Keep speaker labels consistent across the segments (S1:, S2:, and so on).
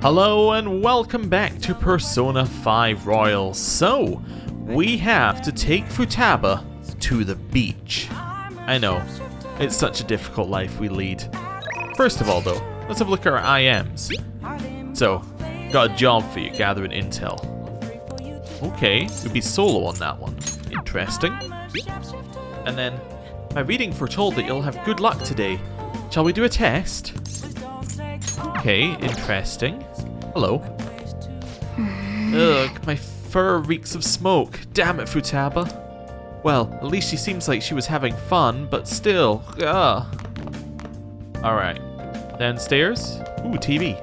S1: Hello and welcome back to Persona 5 Royal. So, we have to take Futaba to the beach. I know, it's such a difficult life we lead. First of all though, let's have a look at our IMs. So, got a job for you, gathering intel. Okay, we'd be solo on that one. Interesting. And then, my reading foretold that you'll have good luck today. Shall we do a test? Okay, interesting. Hello. Ugh, my fur reeks of smoke. Damn it, Futaba. Well, at least she seems like she was having fun, but still. Ugh. Alright. Downstairs? Ooh, TV.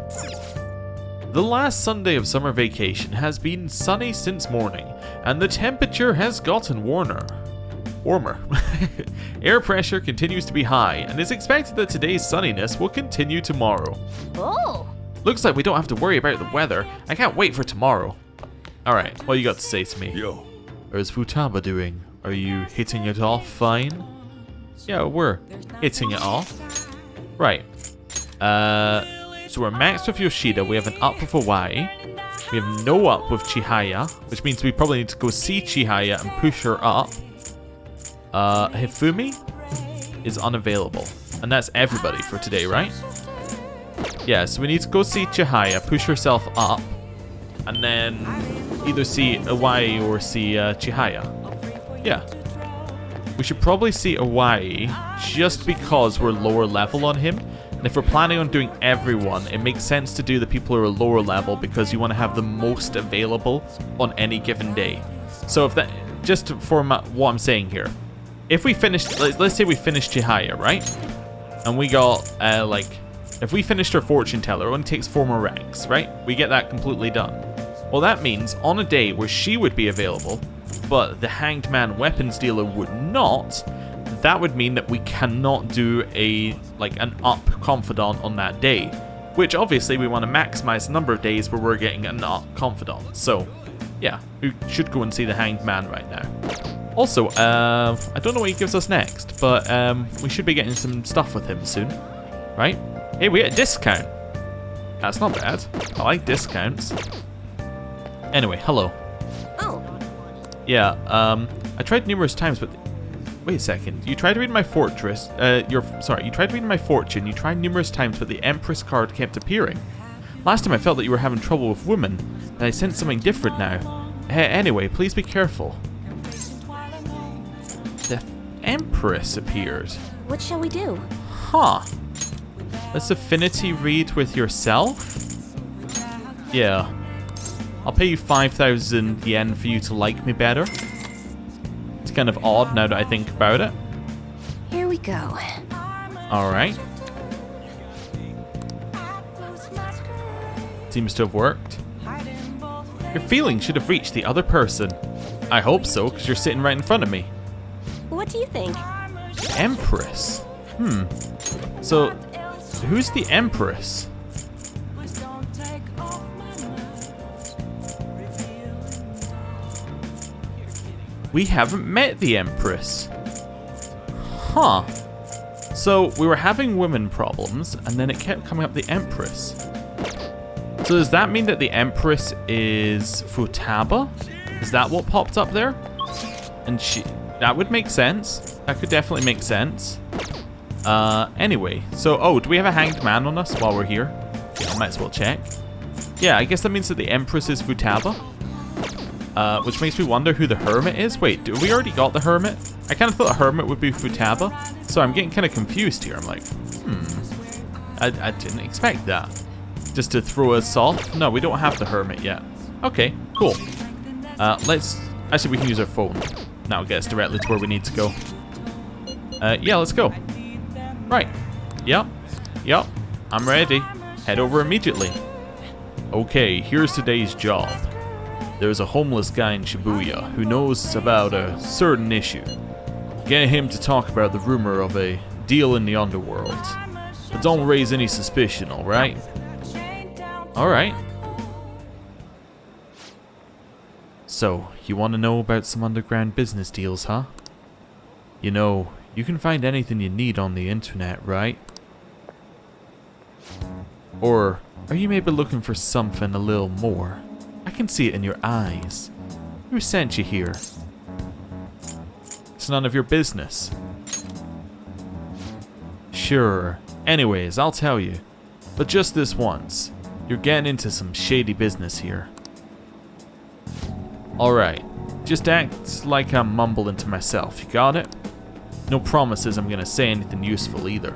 S1: The last Sunday of summer vacation has been sunny since morning, and the temperature has gotten warmer. Air pressure continues to be high, and it's expected that today's sunniness will continue tomorrow.
S2: Oh!
S1: Looks like we don't have to worry about the weather. I can't wait for tomorrow. Alright, what you got to say to me?
S3: Yo.
S1: How's Futaba doing? Are you hitting it off fine? Yeah, we're hitting it off. Right. So we're maxed with Yoshida. We have an up with Hawaii. We have no up with Chihaya, which means we probably need to go see Chihaya and push her up. Hifumi is unavailable. And that's everybody for today, right? Yeah, so we need to go see Chihaya, push herself up, and then either see Hawaii or see Chihaya. Yeah. We should probably see Hawaii just because we're lower level on him. And if we're planning on doing everyone, it makes sense to do the people who are lower level because you want to have the most available on any given day. So if that, just for what I'm saying here, if we finished, let's say we finished Chihaya, right? And we got, if we finished our fortune teller, it only takes 4 more ranks, right? We get that completely done. Well, that means on a day where she would be available, but the hanged man weapons dealer would not, that would mean that we cannot do an up confidant on that day. Which obviously we want to maximize the number of days where we're getting an up confidant. So, yeah, we should go and see the hanged man right now. Also, I don't know what he gives us next, but we should be getting some stuff with him soon, right? Hey, we get a discount. That's not bad. I like discounts. Anyway, hello.
S2: Oh.
S1: Yeah, I tried numerous times, but... Wait a second. You tried to read my fortress. You tried to read my fortune. You tried numerous times, but the Empress card kept appearing. Last time I felt that you were having trouble with women, and I sense something different now. Anyway, please be careful. The Empress appeared.
S2: What shall we do?
S1: Huh. Let's affinity read with yourself? Yeah. I'll pay you 5,000 yen for you to like me better. It's kind of odd now that I think about it.
S2: Here we go.
S1: Alright. Seems to have worked. Your feelings should have reached the other person. I hope so, because you're sitting right in front of me.
S2: What do you think?
S1: Empress? So, who's the Empress? We haven't met the Empress. Huh. So, we were having women problems, and then it kept coming up the Empress. So does that mean that the Empress is Futaba? Is that what popped up there? And that would make sense. That could definitely make sense. Anyway, so, do we have a hanged man on us while we're here? Yeah, I might as well check. Yeah, I guess that means that the Empress is Futaba. Which makes me wonder who the Hermit is. Wait, do we already got the Hermit? I kind of thought the Hermit would be Futaba. So I'm getting kind of confused here. I'm like, I didn't expect that. Just to throw us off? No, we don't have the Hermit yet. Okay, cool. Actually, we can use our phone. That'll get us directly to where we need to go. Yeah, let's go. Right. Yep. I'm ready. Head over immediately. Okay, here's today's job. There's a homeless guy in Shibuya who knows about a certain issue. Get him to talk about the rumor of a deal in the underworld. But don't raise any suspicion, alright? Alright. So, you want to know about some underground business deals, huh? You know, you can find anything you need on the internet, right? Or Are you maybe looking for something a little more? I can see it in your eyes. Who sent you here? It's none of your business. Sure. Anyways, I'll tell you. But just this once. You're getting into some shady business here. Alright. Just act like I'm mumbling to myself. You got it? No promises I'm gonna say anything useful either.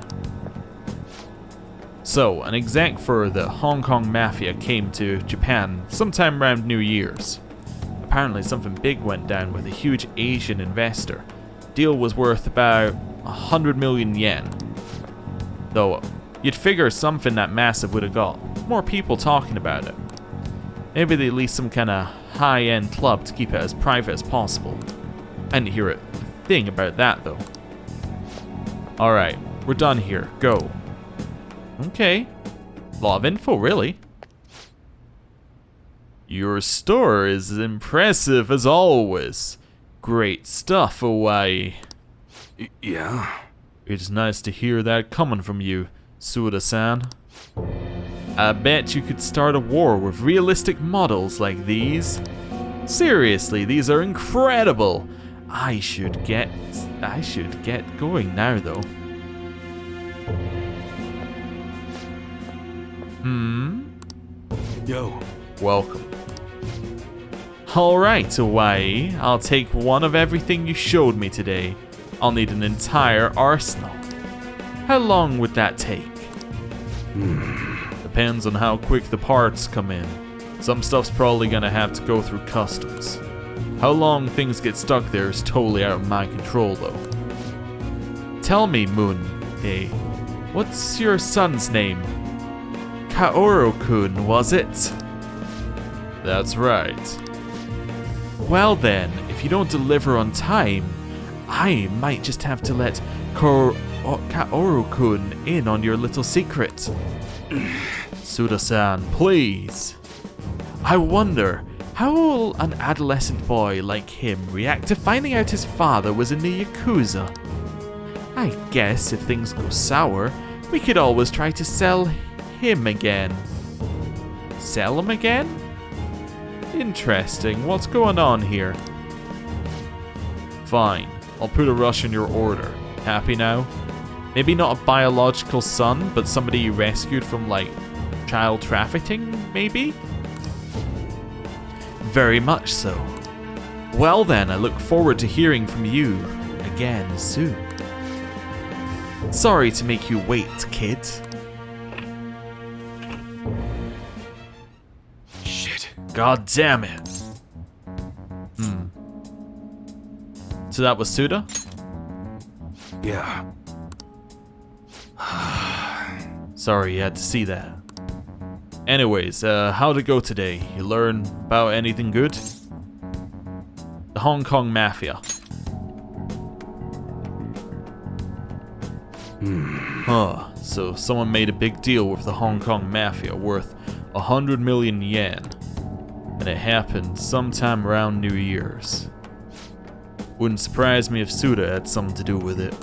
S1: So, an exec for the Hong Kong Mafia came to Japan sometime around New Year's. Apparently something big went down with a huge Asian investor. Deal was worth about 100 million yen. Though, you'd figure something that massive would have got more people talking about it. Maybe they leased some kind of high-end club to keep it as private as possible. I didn't hear a thing about that though. Alright, we're done here. Go. Okay. Lot of info, really. Your store is impressive as always. Great stuff, Hawaii.
S3: Yeah?
S1: It's nice to hear that coming from you, Suda-san. I bet you could start a war with realistic models like these. Seriously, these are incredible. I should get going now though.
S3: Yo.
S1: Welcome. Alright, Hawaii. I'll take one of everything you showed me today. I'll need an entire arsenal. How long would that take? Depends on how quick the parts come in. Some stuff's probably gonna have to go through customs. How long things get stuck there is totally out of my control though. Tell me, Moon, what's your son's name? Kaoru-kun, was it? That's right. Well then, if you don't deliver on time, I might just have to let Kaoru-kun in on your little secret. Suda-san, please. I wonder, how will an adolescent boy like him react to finding out his father was in the Yakuza? I guess if things go sour, we could always try to sell him again. Sell him again? Interesting. What's going on here? Fine. I'll put a rush in your order. Happy now? Maybe not a biological son, but somebody you rescued from, like, child trafficking, maybe? Very much so. Well then, I look forward to hearing from you again soon. Sorry to make you wait, kid.
S3: Shit.
S1: God damn it. So that was Suda?
S3: Yeah.
S1: Sorry you had to see that. Anyways, how'd it go today? You learn about anything good? The Hong Kong Mafia. Huh, so someone made a big deal with the Hong Kong Mafia worth 100 million yen. And it happened sometime around New Year's. Wouldn't surprise me if Suda had something to do with it.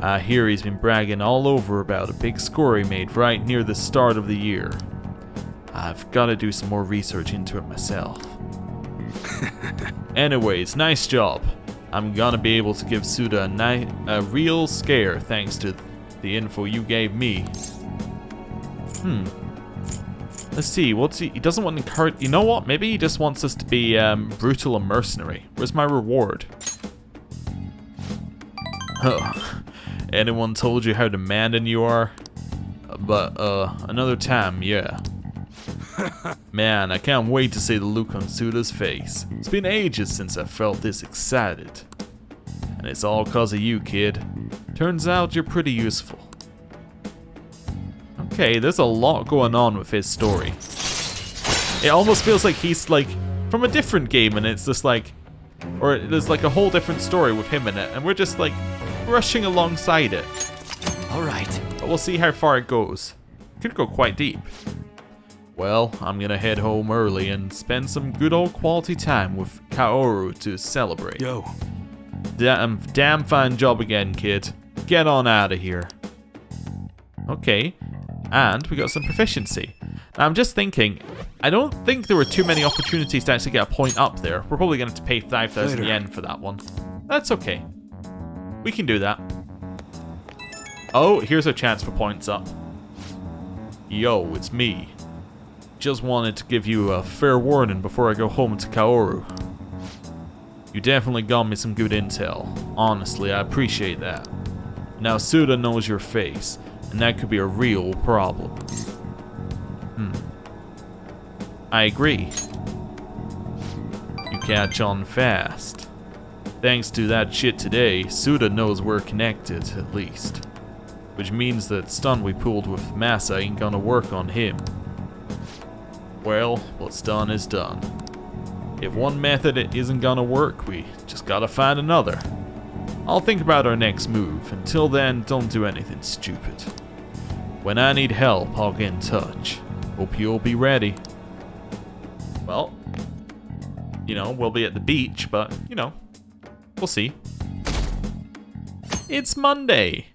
S1: I hear he's been bragging all over about a big score he made right near the start of the year. I've got to do some more research into it myself. Anyways, nice job. I'm gonna be able to give Suda a real scare thanks to the info you gave me. Let's see, he doesn't want to encourage, you know what, maybe he just wants us to be brutal and mercenary. Where's my reward? Huh. Anyone told you how demanding you are? But another time, yeah. Man, I can't wait to see the look on Suda's face. It's been ages since I felt this excited. And it's all cause of you, kid. Turns out you're pretty useful. Okay, there's a lot going on with his story. It almost feels like he's like from a different game and it's just like, or there's like a whole different story with him in it and we're just like rushing alongside it.
S3: Alright.
S1: But we'll see how far it goes. Could go quite deep. Well, I'm gonna head home early and spend some good old quality time with Kaoru to celebrate.
S3: Yo.
S1: Damn fine job again, kid. Get on out of here. Okay, and we got some proficiency. I'm just thinking, I don't think there were too many opportunities to actually get a point up there. We're probably going to have to pay 5,000 yen for that one. That's okay. We can do that. Oh, here's a chance for points up. Yo, it's me. Just wanted to give you a fair warning before I go home to Kaoru. You definitely got me some good intel. Honestly, I appreciate that. Now Suda knows your face, and that could be a real problem. I agree. You catch on fast. Thanks to that shit today, Suda knows we're connected, at least. Which means that stunt we pulled with Masa ain't gonna work on him. Well, what's done is done. If one method isn't gonna work, we just gotta find another. I'll think about our next move. Until then, don't do anything stupid. When I need help, I'll get in touch. Hope you'll be ready. Well, you know, we'll be at the beach, but, you know, we'll see. It's Monday.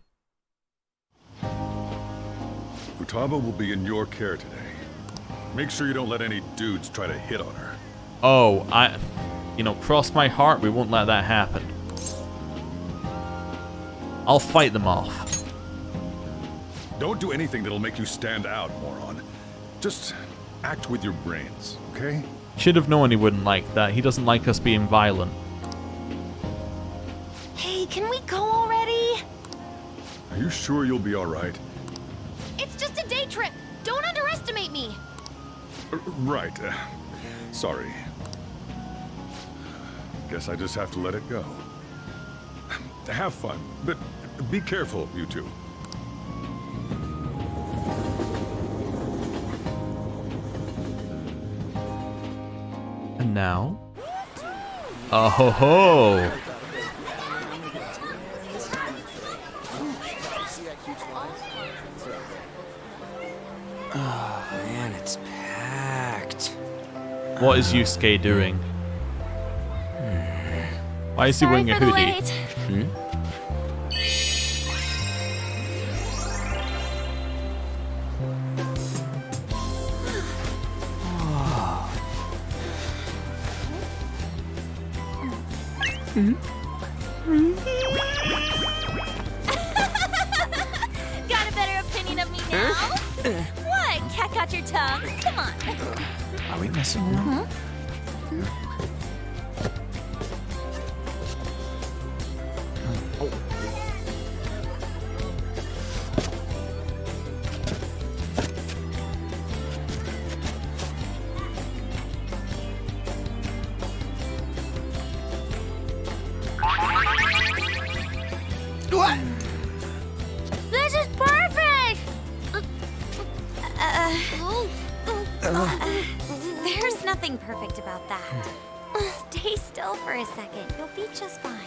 S4: Futaba will be in your care today. Make sure you don't let any dudes try to hit on her.
S1: Oh, cross my heart, we won't let that happen. I'll fight them off.
S4: Don't do anything that'll make you stand out, moron. Just act with your brains, okay?
S1: Should have known he wouldn't like that. He doesn't like us being violent.
S2: Hey, can we go already?
S4: Are you sure you'll be all right?
S2: It's just a day trip. Don't underestimate me.
S4: Right. Sorry. Guess I just have to let it go. Have fun, but be careful, you two.
S1: And now? Oh ho ho!
S3: Oh man, it's packed.
S1: What is Yusuke doing? Why is he wearing a hoodie?
S2: Got a better opinion of me now? What? Cat got your tongue? Come on.
S3: Are we messing around?
S2: What? This is perfect! There's nothing perfect about that. Stay still for a second. You'll be just fine.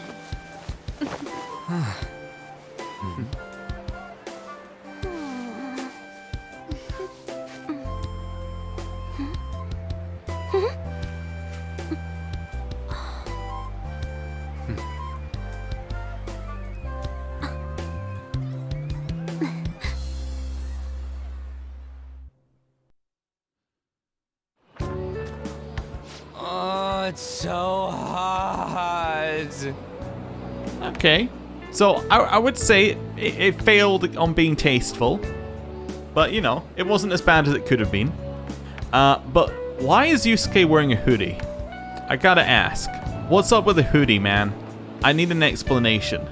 S3: Oh, it's so hot.
S1: Okay. So, I would say it failed on being tasteful. But, you know, it wasn't as bad as it could have been. But why is Yusuke wearing a hoodie? I gotta ask. What's up with the hoodie, man? I need an explanation.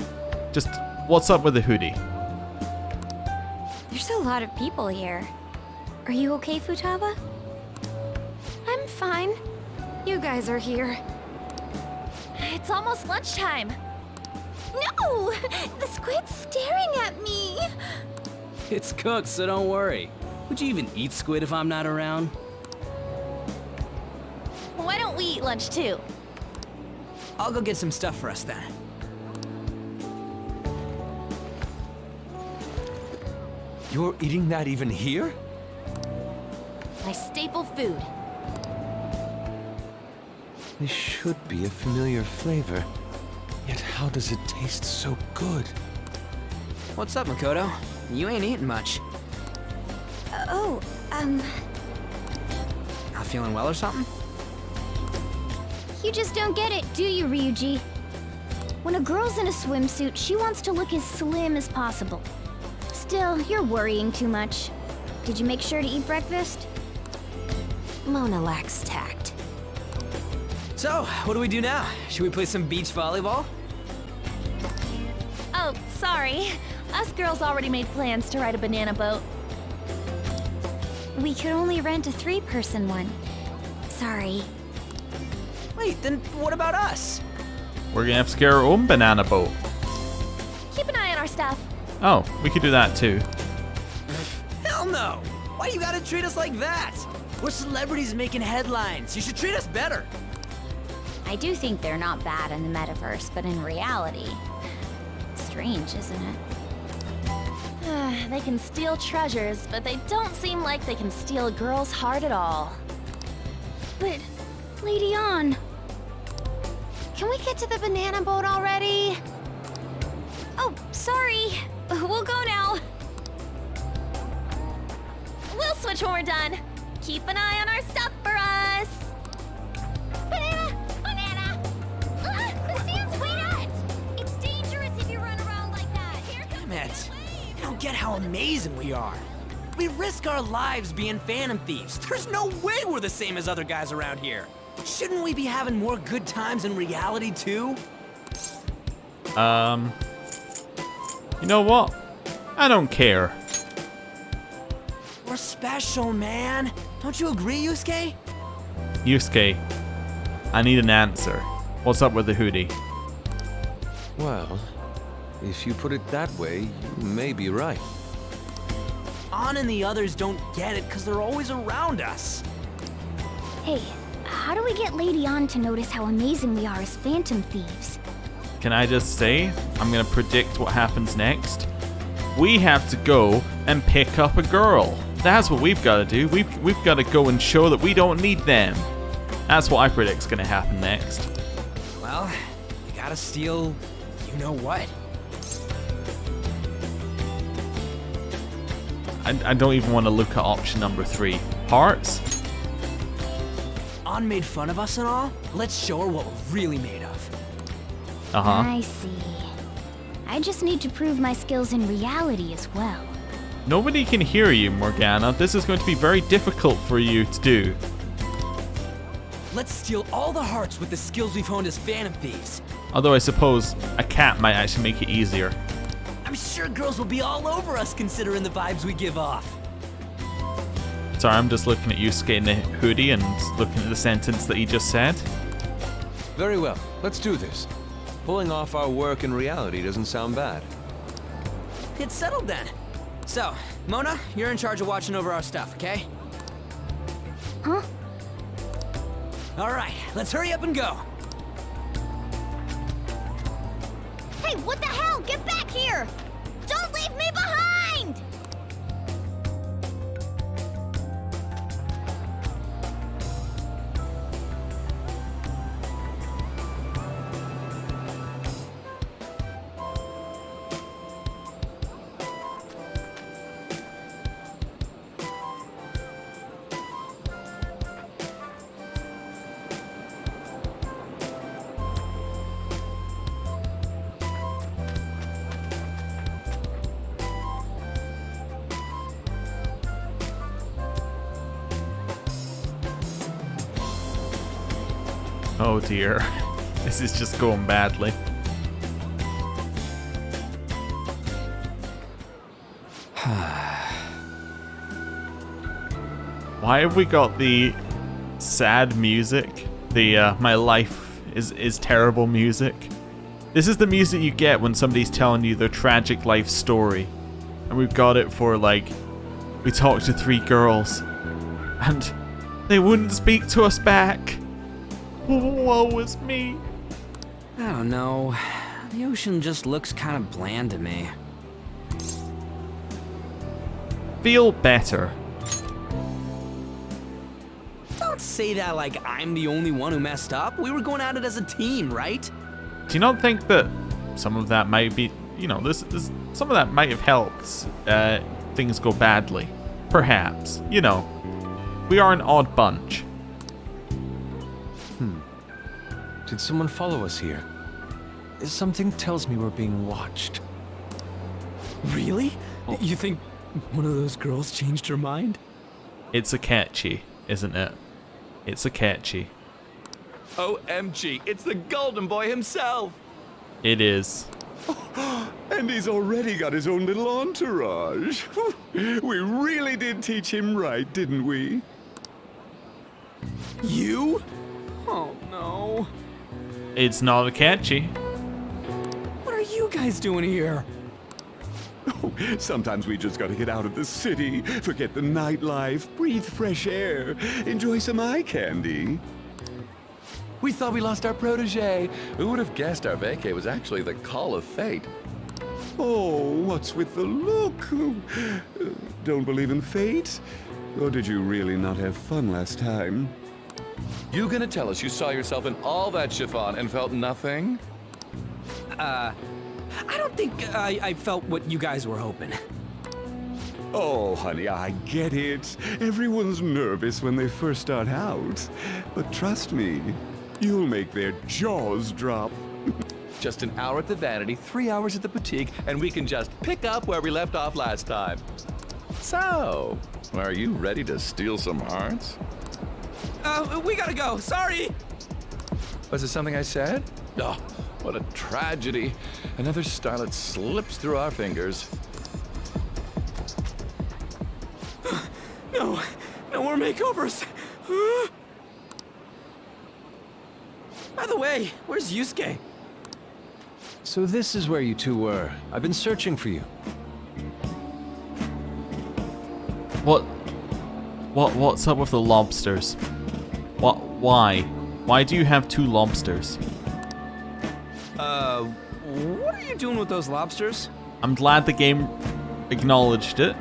S1: Just, what's up with the hoodie?
S2: There's a lot of people here. Are you okay, Futaba? I'm fine. You guys are here. It's almost lunchtime. No! The squid's staring at me!
S5: It's cooked, so don't worry. Would you even eat squid if I'm not around?
S2: Why don't we eat lunch too?
S5: I'll go get some stuff for us then.
S3: You're eating that even here?
S2: My staple food.
S3: This should be a familiar flavor. Yet how does it taste so good?
S5: What's up, Makoto? You ain't eating much. feeling well or something?
S2: You just don't get it, do you, Ryuji? When a girl's in a swimsuit, she wants to look as slim as possible. Still, you're worrying too much. Did you make sure to eat breakfast? Mona lacks tact.
S5: So, what do we do now? Should we play some beach volleyball?
S6: Oh, sorry. Us girls already made plans to ride a banana boat.
S2: We could only rent a 3-person one. Sorry.
S5: Wait, then what about us?
S1: We're gonna have to get our own banana boat.
S6: Keep an eye on our stuff.
S1: Oh, we could do that too.
S5: Hell no! Why you gotta treat us like that? We're celebrities making headlines. You should treat us better.
S2: I do think they're not bad in the metaverse, but in reality... Strange, isn't it?
S6: They can steal treasures, but they don't seem like they can steal a girl's heart at all.
S2: But, Lady On... Can we get to the banana boat already? Oh, sorry. We'll go now.
S6: We'll switch when we're done. Keep an eye on our stuff for us.
S2: Banana! Banana! The sand's way out! It's dangerous if you run around like that. Here comes
S5: Damn it. You don't get how amazing we are. We risk our lives being phantom thieves. There's no way we're the same as other guys around here. Shouldn't we be having more good times in reality too?
S1: You know what? I don't care.
S5: We're special, man. Don't you agree, Yusuke?
S1: Yusuke, I need an answer. What's up with the hoodie?
S3: Well, if you put it that way, you may be right.
S5: On and the others don't get it because they're always around us.
S2: Hey, how do we get Lady On to notice how amazing we are as phantom thieves?
S1: Can I just say, I'm gonna predict what happens next. We have to go and pick up a girl. That's what we've got to do. We've got to go and show that we don't need them. That's what I predict's gonna happen next.
S5: Well, you gotta steal, you know what?
S1: I don't even want to look at option number 3. Hearts?
S5: On made fun of us and all. Let's show her what we're really made of.
S1: Uh-huh.
S2: I see. I just need to prove my skills in reality as well.
S1: Nobody can hear you, Morgana. This is going to be very difficult for you to do.
S5: Let's steal all the hearts with the skills we've honed as phantom thieves.
S1: Although I suppose a cat might actually make it easier.
S5: I'm sure girls will be all over us considering the vibes we give off.
S1: Sorry, I'm just looking at Yusuke in the hoodie and looking at the sentence that he just said.
S3: Very well, let's do this. Pulling off our work in reality doesn't sound bad.
S5: It's settled then. So, Mona, you're in charge of watching over our stuff, okay?
S2: Huh?
S5: All right, let's hurry up and go.
S2: Hey, what the hell? Get back here! Don't leave me behind!
S1: Oh dear. This is just going badly. Why have we got the sad music? The my life is terrible music. This is the music you get when somebody's telling you their tragic life story. And we've got it for like, we talked to 3 girls and they wouldn't speak to us back. Woe is me.
S5: I don't know. The ocean just looks kind of bland to me.
S1: Feel better.
S5: Don't say that like I'm the only one who messed up. We were going at it as a team, right?
S1: Do you not think that some of that might be, you know, this some of that might have helped things go badly? Perhaps. You know, we are an odd bunch.
S3: Did someone follow us here? Something tells me we're being watched.
S5: Really? You think one of those girls changed her mind?
S1: It's a catchy, isn't it? It's a catchy.
S7: OMG, it's the Golden Boy himself!
S1: It is.
S4: And he's already got his own little entourage. We really did teach him right, didn't we?
S5: You? Oh no.
S1: It's not a catchy.
S5: What are you guys doing here?
S4: Sometimes we just gotta get out of the city, forget the nightlife, breathe fresh air, enjoy some eye candy.
S7: We thought we lost our protege. Who would have guessed our vacay was actually the call of fate?
S4: Oh, what's with the look? Don't believe in fate? Or did you really not have fun last time?
S7: You gonna tell us you saw yourself in all that chiffon and felt nothing?
S5: I don't think I felt what you guys were hoping.
S4: Oh, honey, I get it. Everyone's nervous when they first start out. But trust me, you'll make their jaws drop.
S7: Just an hour at the Vanity, 3 hours at the boutique, and we can just pick up where we left off last time. So, are you ready to steal some hearts?
S5: We gotta go. Sorry.
S7: Was it something I said? Oh, what a tragedy. Another starlet slips through our fingers.
S5: No more makeovers. By the way, where's Yusuke?
S3: So this is where you two were. I've been searching for you.
S1: What's up with the lobsters? Why? Why do you have 2 lobsters?
S5: What are you doing with those lobsters?
S1: I'm glad the game acknowledged it.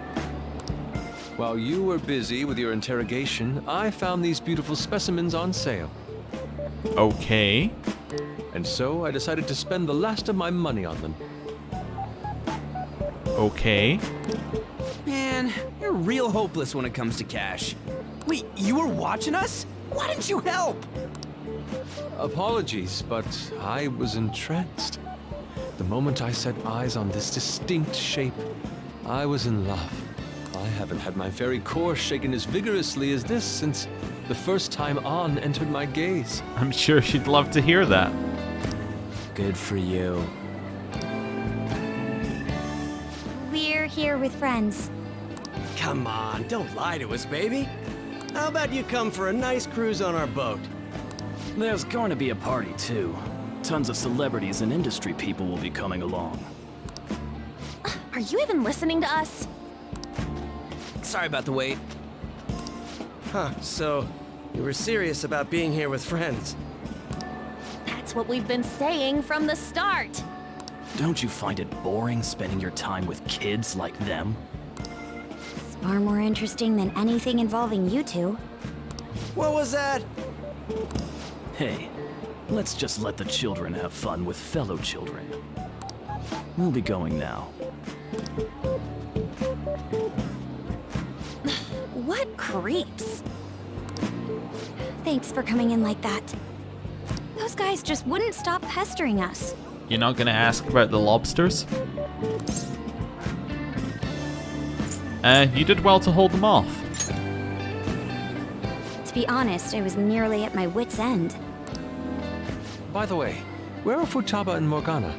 S3: While you were busy with your interrogation, I found these beautiful specimens on sale.
S1: Okay.
S3: And so I decided to spend the last of my money on them.
S1: Okay.
S5: Man, you're real hopeless when it comes to cash. Wait, you were watching us? Why didn't you help?
S3: Apologies, but I was entranced. The moment I set eyes on this distinct shape, I was in love. I haven't had my very core shaken as vigorously as this since the first time An entered my gaze.
S1: I'm sure she'd love to hear that.
S5: Good for you.
S2: We're here with friends.
S8: Come on, don't lie to us, baby. How about you come for a nice cruise on our boat?
S9: There's going to be a party, too. Tons of celebrities and industry people will be coming along.
S6: Are you even listening to us?
S5: Sorry about the wait.
S8: Huh, so you were serious about being here with friends.
S6: That's what we've been saying from the start.
S9: Don't you find it boring spending your time with kids like them?
S2: It's far more interesting than anything involving you two.
S8: What was that?
S9: Hey, let's just let the children have fun with fellow children. We'll be going now.
S2: What creeps. Thanks for coming in like that. Those guys just wouldn't stop pestering us.
S1: You're not gonna ask about the lobsters? You did well to hold them off.
S2: To be honest, I was nearly at my wit's end.
S3: By the way, where are Futaba and Morgana?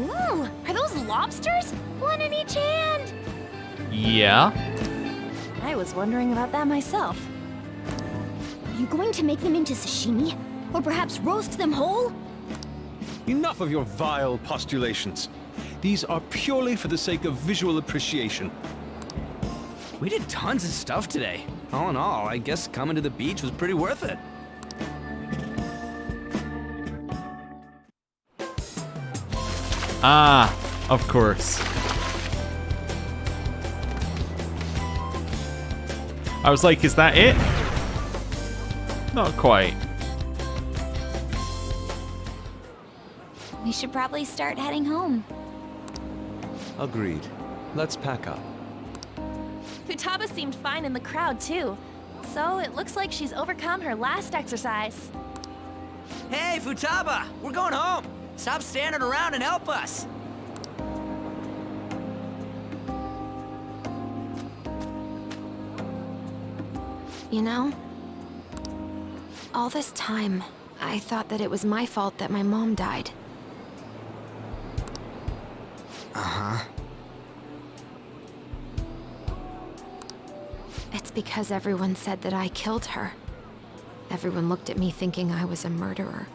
S6: Ooh, are those lobsters? One in each hand.
S1: Yeah.
S6: I was wondering about that myself.
S2: Are you going to make them into sashimi? Or perhaps roast them whole?
S3: Enough of your vile postulations. These are purely for the sake of visual appreciation.
S5: We did tons of stuff today. All in all, I guess coming to the beach was pretty worth it.
S1: Ah, of course. I was like, is that it? Not quite.
S2: We should probably start heading home.
S3: Agreed. Let's pack up.
S6: Futaba seemed fine in the crowd, too. So it looks like she's overcome her last exercise.
S5: Hey, Futaba! We're going home! Stop standing around and help us!
S2: You know, all this time, I thought that it was my fault that my mom died.
S5: Uh-huh.
S2: It's because everyone said that I killed her. Everyone looked at me thinking I was a murderer.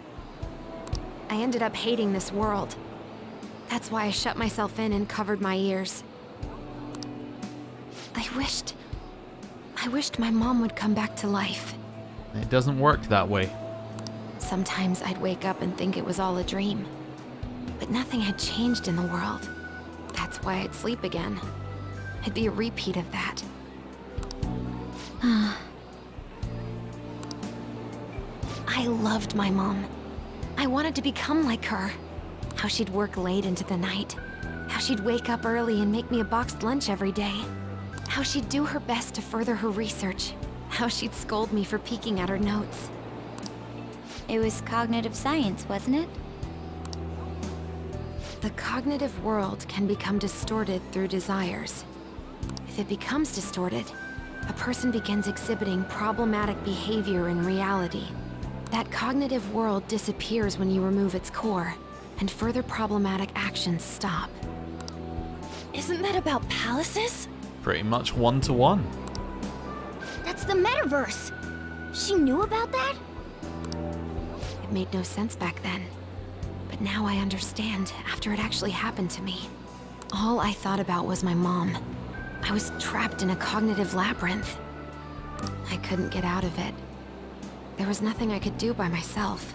S2: I ended up hating this world. That's why I shut myself in and covered my ears. I wished my mom would come back to life.
S1: It doesn't work that way.
S2: Sometimes I'd wake up and think it was all a dream. But nothing had changed in the world. That's why I'd sleep again. It'd be a repeat of that. I loved my mom. I wanted to become like her. How she'd work late into the night. How she'd wake up early and make me a boxed lunch every day. How she'd do her best to further her research. How she'd scold me for peeking at her notes.
S10: It was cognitive science, wasn't it?
S2: The cognitive world can become distorted through desires. If it becomes distorted, a person begins exhibiting problematic behavior in reality. That cognitive world disappears when you remove its core, and further problematic actions stop.
S6: Isn't that about palaces?
S1: Pretty much 1-to-1.
S10: That's the Metaverse! She knew about that?
S2: It made no sense back then. But now I understand, after it actually happened to me. All I thought about was my mom. I was trapped in a cognitive labyrinth. I couldn't get out of it. There was nothing I could do by myself.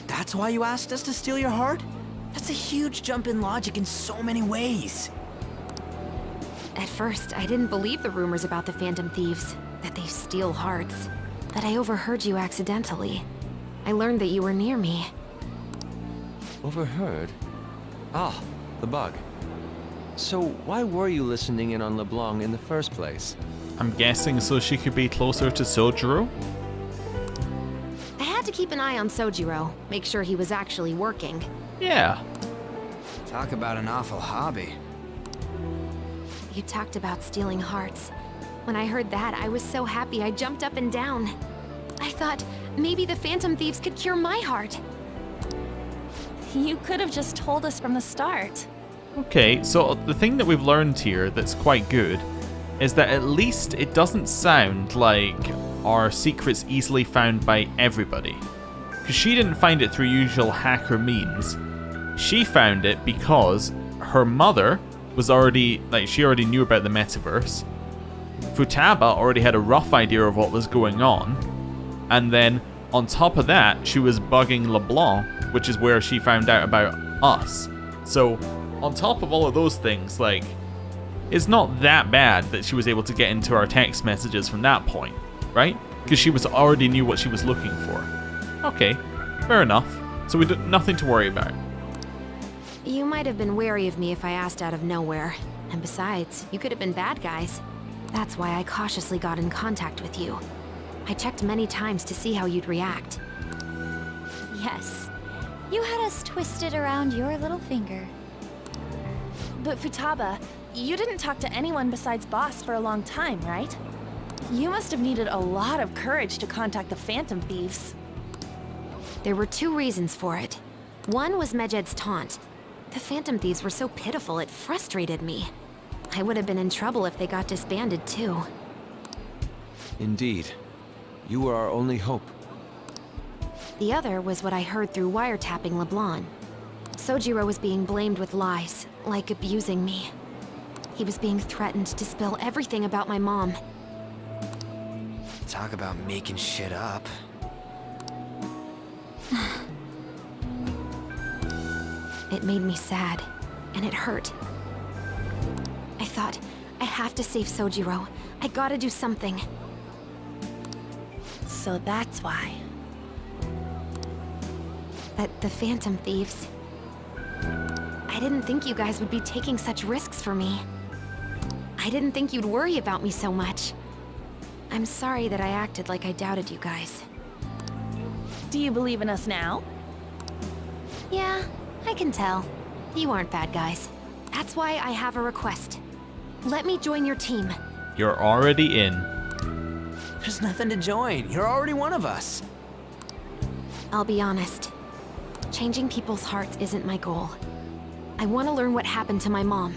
S5: That's why you asked us to steal your heart? That's a huge jump in logic in so many ways.
S2: At first, I didn't believe the rumors about the Phantom Thieves, that they steal hearts. But I overheard you accidentally. I learned that you were near me.
S3: Overheard? Ah, the bug. So why were you listening in on LeBlanc in the first place?
S1: I'm guessing so she could be closer to Sojiro?
S2: I had to keep an eye on Sojiro, make sure he was actually working.
S1: Yeah.
S5: Talk about an awful hobby.
S2: You talked about stealing hearts. When I heard that, I was so happy I jumped up and down. I thought, maybe the Phantom Thieves could cure my heart.
S6: You could have just told us from the start.
S1: Okay, so the thing that we've learned here that's quite good is that at least it doesn't sound like our secret's easily found by everybody. Because she didn't find it through usual hacker means. She found it because her mother was already, she already knew about the metaverse. Futaba already had a rough idea of what was going on. And then, on top of that, she was bugging LeBlanc, which is where she found out about us. So, on top of all of those things, it's not that bad that she was able to get into our text messages from that point, right? Because she was already knew what she was looking for. Okay, fair enough. So we got nothing to worry about.
S2: You might have been wary of me if I asked out of nowhere. And besides, you could have been bad guys. That's why I cautiously got in contact with you. I checked many times to see how you'd react.
S10: Yes. You had us twisted around your little finger.
S6: But Futaba, you didn't talk to anyone besides Boss for a long time, right? You must have needed a lot of courage to contact the Phantom Thieves.
S2: There were two reasons for it. One was Medjed's taunt. The Phantom Thieves were so pitiful it frustrated me. I would have been in trouble if they got disbanded too.
S3: Indeed. You were our only hope.
S2: The other was what I heard through wiretapping LeBlanc. Sojiro was being blamed with lies, like abusing me. He was being threatened to spill everything about my mom.
S5: Talk about making shit up.
S2: It made me sad, and it hurt. I thought, I have to save Sojiro. I gotta do something.
S6: So that's why.
S2: But the Phantom Thieves... I didn't think you guys would be taking such risks for me. I didn't think you'd worry about me so much. I'm sorry that I acted like I doubted you guys.
S6: Do you believe in us now?
S2: Yeah, I can tell. You aren't bad guys. That's why I have a request. Let me join your team.
S1: You're already in.
S5: There's nothing to join. You're already one of us.
S2: I'll be honest. Changing people's hearts isn't my goal. I want to learn what happened to my mom.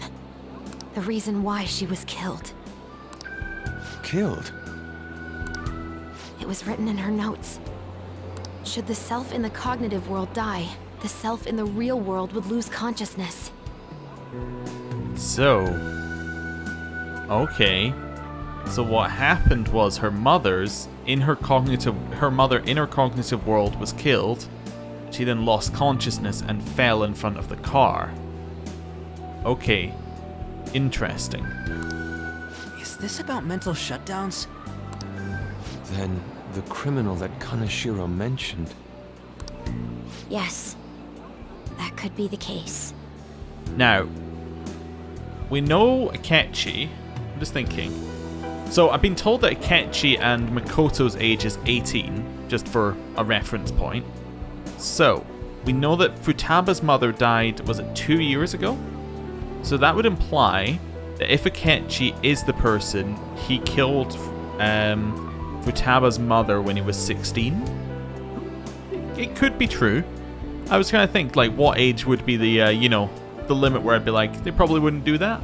S2: The reason why she was killed.
S3: Killed?
S2: It was written in her notes. Should the self in the cognitive world die, the self in the real world would lose consciousness.
S1: So, okay. So what happened was her mother in her cognitive world was killed. She then lost consciousness and fell in front of the car. Okay. Interesting.
S5: Is this about mental shutdowns?
S3: Then the criminal that Kaneshiro mentioned.
S2: Yes. That could be the case.
S1: Now, we know Akechi. I'm just thinking. So I've been told that Akechi and Makoto's age is 18, just for a reference point. So, we know that Futaba's mother died, was it 2 years ago? So that would imply that if Akechi is the person, he killed Futaba's mother when he was 16. It could be true. I was trying to think, like, what age would be the, the limit where I'd be like, they probably wouldn't do that.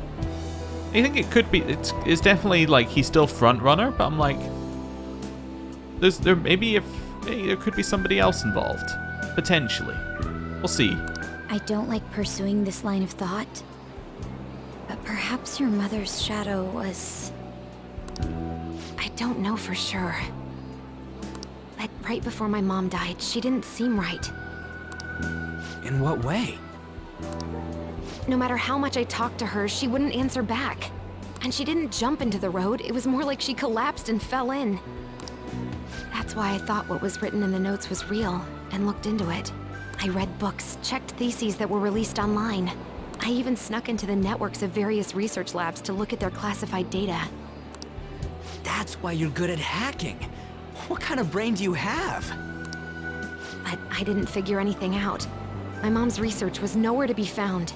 S1: I think it could be, it's definitely, like, he's still front runner, but I'm like, maybe there could be somebody else involved. Potentially. We'll see.
S10: I don't like pursuing this line of thought, but perhaps your mother's shadow was...
S2: I don't know for sure. Like, right before my mom died, she didn't seem right.
S5: In what way?
S2: No matter how much I talked to her, she wouldn't answer back. And she didn't jump into the road, it was more like she collapsed and fell in. That's why I thought what was written in the notes was real, and looked into it. I read books, checked theses that were released online. I even snuck into the networks of various research labs to look at their classified data.
S5: That's why you're good at hacking. What kind of brain do you have?
S2: But I didn't figure anything out. My mom's research was nowhere to be found.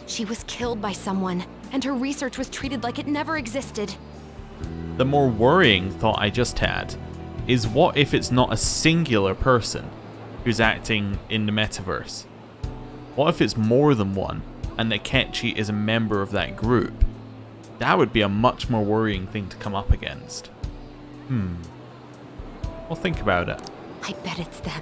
S2: She was killed by someone, and her research was treated like it never existed.
S1: The more worrying thought I just had is, what if it's not a singular person who's acting in the metaverse? What if it's more than one, and Akechi is a member of that group? That would be a much more worrying thing to come up against. Well, think about it.
S2: I bet it's them.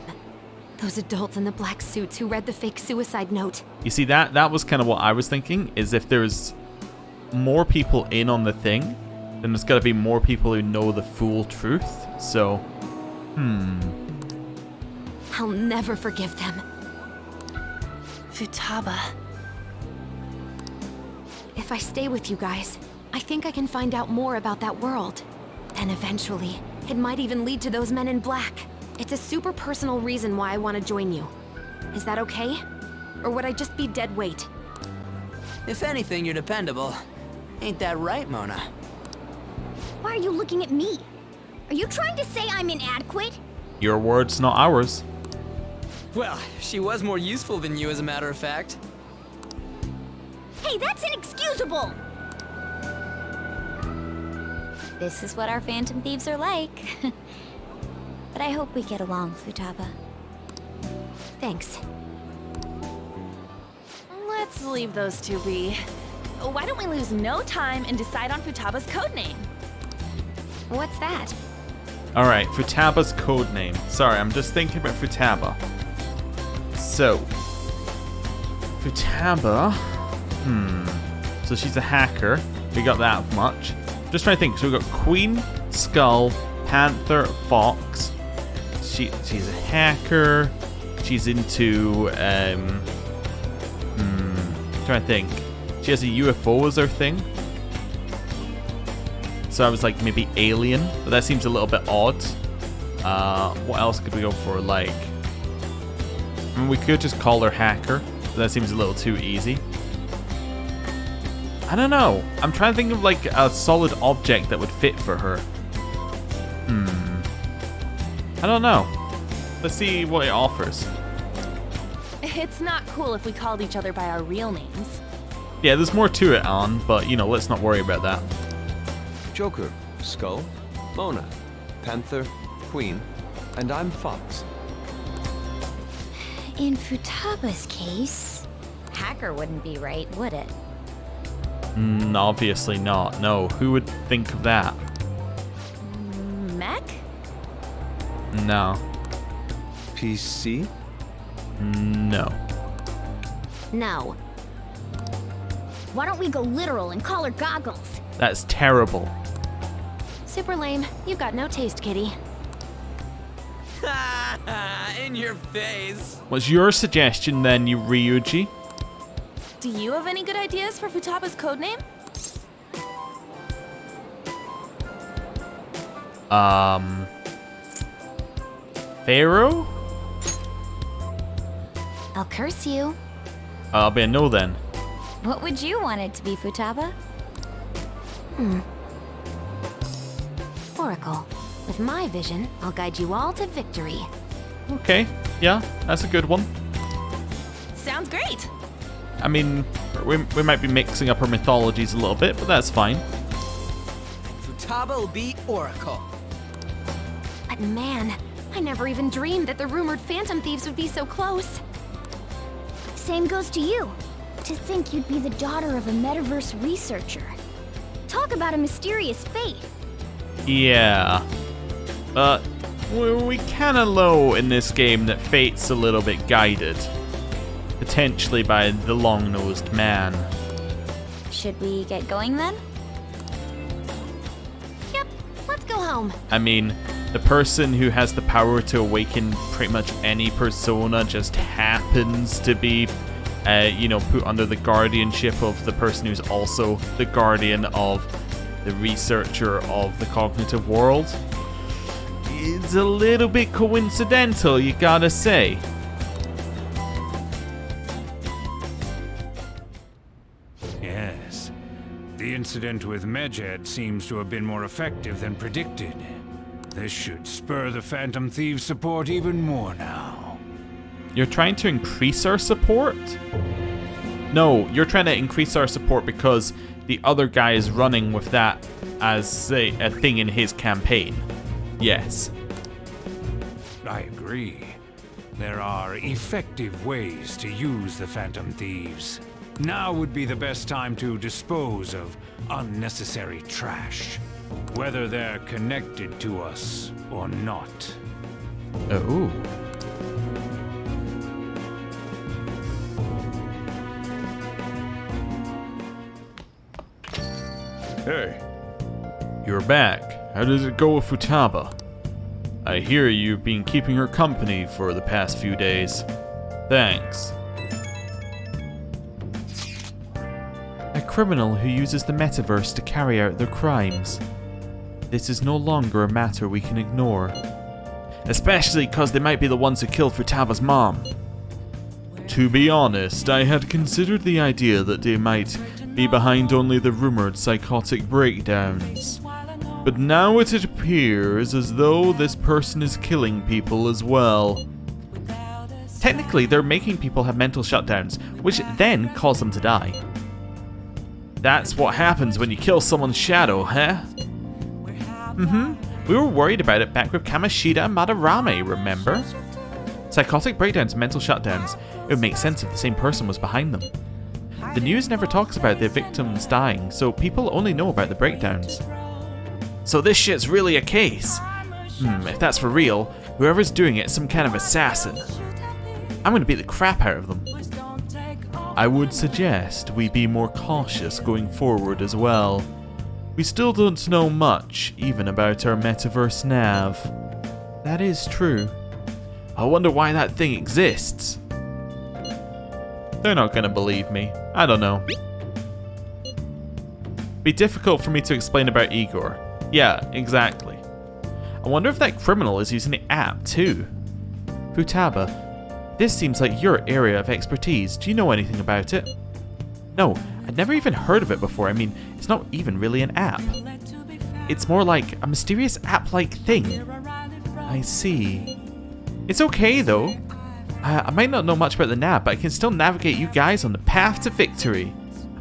S2: Those adults in the black suits who read the fake suicide note.
S1: You see, that was kind of what I was thinking, is if there's more people in on the thing, then there's got to be more people who know the full truth. So,
S2: I'll never forgive them.
S6: Futaba.
S2: If I stay with you guys, I think I can find out more about that world. And eventually, it might even lead to those men in black. It's a super personal reason why I want to join you. Is that okay? Or would I just be dead weight?
S5: If anything, you're dependable. Ain't that right, Mona?
S10: Why are you looking at me? Are you trying to say I'm inadequate?
S1: your words, not ours.
S5: Well, she was more useful than you, as a matter of fact.
S10: Hey, that's inexcusable! This is what our phantom thieves are like. But I hope we get along, Futaba.
S2: Thanks.
S6: Let's leave those two be. Why don't we lose no time and decide on Futaba's codename?
S2: What's that?
S1: Alright, Futaba's codename. Sorry, I'm just thinking about Futaba. So, Futaba... So she's a hacker. We got that much. Just trying to think. So we got Queen, Skull, Panther, Fox. She's a hacker. She's into... trying to think. She has a UFO as her thing. So I was like, maybe alien, but that seems a little bit odd. What else could we go for? Like, I mean, we could just call her hacker, but that seems a little too easy. I don't know. I'm trying to think of like a solid object that would fit for her. I I don't know. Let's see what it offers.
S6: It's not cool if we called each other by our real names.
S1: Yeah, there's more to it, Anne, but you know, let's not worry about that.
S3: Joker, Skull, Mona, Panther, Queen, and I'm Fox.
S10: In Futaba's case, hacker wouldn't be right, would it?
S1: Obviously not. No, who would think of that?
S6: Mech?
S1: No.
S3: PC?
S1: No.
S2: No.
S10: Why don't we go literal and call her Goggles?
S1: That's terrible.
S2: Super lame. You've got no taste, kitty.
S5: In your face.
S1: What's your suggestion then, you Ryuji?
S6: Do you have any good ideas for Futaba's codename?
S1: Pharaoh?
S10: I'll curse you.
S1: I'll be a no then.
S10: What would you want it to be, Futaba?
S2: Oracle. With my vision, I'll guide you all to victory.
S1: Okay, yeah, that's a good one.
S6: Sounds great.
S1: I mean, we might be mixing up our mythologies a little bit, but that's fine.
S5: Futaba will be Oracle.
S2: But man, I never even dreamed that the rumored Phantom Thieves would be so close.
S10: Same goes to you. To think you'd be the daughter of a metaverse researcher. Talk about a mysterious fate.
S1: Yeah. We kinda know in this game that fate's a little bit guided. Potentially by the long-nosed man.
S10: Should we get going then?
S2: Yep, let's go home.
S1: I mean, the person who has the power to awaken pretty much any persona just happens to be, put under the guardianship of the person who's also the guardian of the researcher of the cognitive world. It's a little bit coincidental, you gotta say.
S11: Yes. The incident with Medjed seems to have been more effective than predicted. This should spur the Phantom Thieves' support even more now.
S1: You're trying to increase our support? No, you're trying to increase our support because the other guy is running with that as, say, a thing in his campaign. Yes.
S11: I agree. There are effective ways to use the Phantom Thieves. Now would be the best time to dispose of unnecessary trash, whether they're connected to us or not.
S1: Oh.
S11: Hey.
S1: You're back. How does it go with Futaba? I hear you've been keeping her company for the past few days. Thanks. A criminal who uses the metaverse to carry out their crimes. This is no longer a matter we can ignore. Especially because they might be the ones who killed Futaba's mom. To be honest, I had considered the idea that they might be behind only the rumored psychotic breakdowns. But now it appears as though this person is killing people as well. Technically, they're making people have mental shutdowns, which then cause them to die. That's what happens when you kill someone's shadow, huh? We were worried about it back with Kamoshida and Madarame, remember? Psychotic breakdowns and mental shutdowns. It would make sense if the same person was behind them. The news never talks about their victims dying, so people only know about the breakdowns. So this shit's really a case. If that's for real, whoever's doing it is some kind of assassin. I'm gonna beat the crap out of them. I would suggest we be more cautious going forward as well. We still don't know much, even about our Metaverse Nav. That is true. I wonder why that thing exists. They're not gonna believe me. I don't know. Be difficult for me to explain about Igor. Yeah, exactly. I wonder if that criminal is using the app too. Futaba, this seems like your area of expertise. Do you know anything about it? No, I'd never even heard of it before. I mean, it's not even really an app. It's more like a mysterious app-like thing. I I see. It's okay though. I might not know much about the nav, but I can still navigate you guys on the path to victory.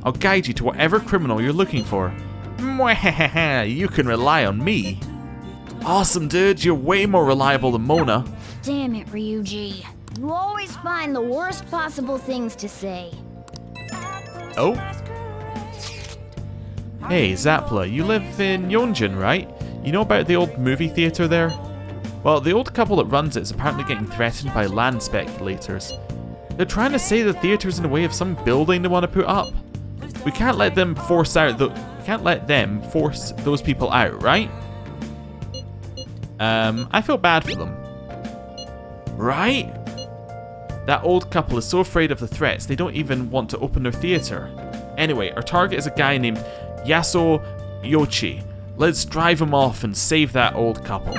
S1: I'll guide you to whatever criminal you're looking for. Mwahaha, you can rely on me. Awesome, dude. You're way more reliable than Mona.
S10: Damn it, Ryuji. You always find the worst possible things to say.
S1: Oh. Hey, Zappla, you live in Yonjin, right? You know about the old movie theater there? Well, the old couple that runs it is apparently getting threatened by land speculators. They're trying to say the theater's in the way of some building they want to put up. We can't let them force those people out, right? I feel bad for them. Right? That old couple is so afraid of the threats, they don't even want to open their theater. Anyway, our target is a guy named Yaso Yochi. Let's drive him off and save that old couple.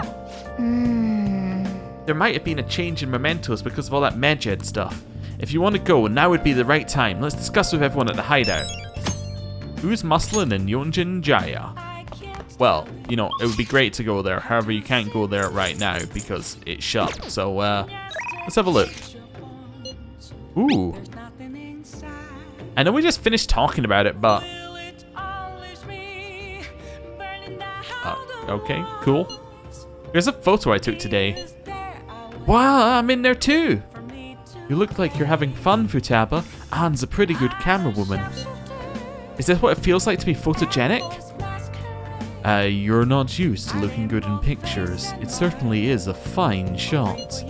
S1: There might have been a change in mementos because of all that Medjed stuff. If you want to go, now would be the right time. Let's discuss with everyone at the hideout. Who's muscling in Yonjin Jaya? Well, you know, it would be great to go there. However, you can't go there right now because it's shut. So, let's have a look. Ooh. I know we just finished talking about it, but... okay, cool. Here's a photo I took today. Wow, I'm in there too! You look like you're having fun, Futaba. Anne's a pretty good camera woman. Is this what it feels like to be photogenic? You're not used to looking good in pictures. It certainly is a fine shot.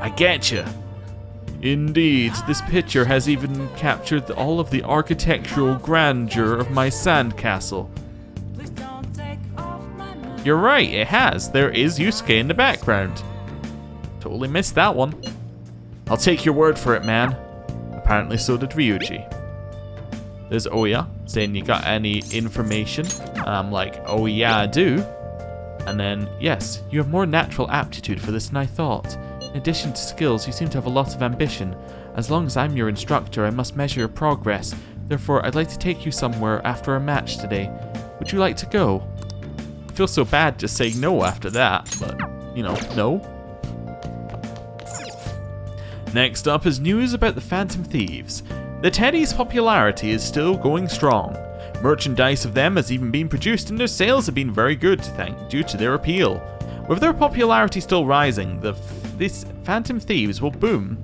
S1: I getcha. Indeed, this picture has even captured all of the architectural grandeur of my sandcastle. You're right, it has. There is Yusuke in the background. Totally missed that one. I'll take your word for it, man. Apparently so did Ryuji. There's Oya saying, you got any information? And I'm like, oh yeah, I do. And then, yes, you have more natural aptitude for this than I thought. In addition to skills, you seem to have a lot of ambition. As long as I'm your instructor, I must measure your progress. Therefore, I'd like to take you somewhere after a match today. Would you like to go? I feel so bad just saying no after that, but, you know, no. Next up is news about the Phantom Thieves. The Teddy's popularity is still going strong. Merchandise of them has even been produced and their sales have been very good due to their appeal. With their popularity still rising, this Phantom Thieves boom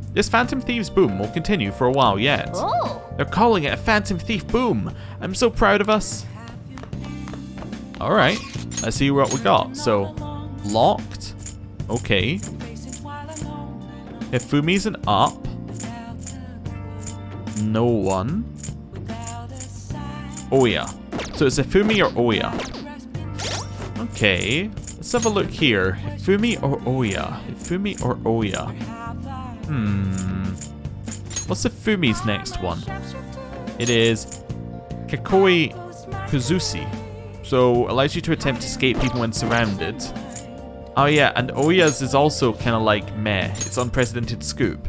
S1: will continue for a while yet.
S10: Oh.
S1: They're calling it a Phantom Thief boom. I'm so proud of us. Alright, let's see what we got. So, locked. Okay. Hifumi's an up. No one. Oya. So it's Hifumi or Oya. Okay. Let's have a look here. Hifumi or Oya? Hifumi or Oya? What's Hifumi's next one? It is Kakoi Kuzushi. So allows you to attempt to escape even when surrounded. Oh yeah, and Oya's is also kind of like meh. It's unprecedented scoop.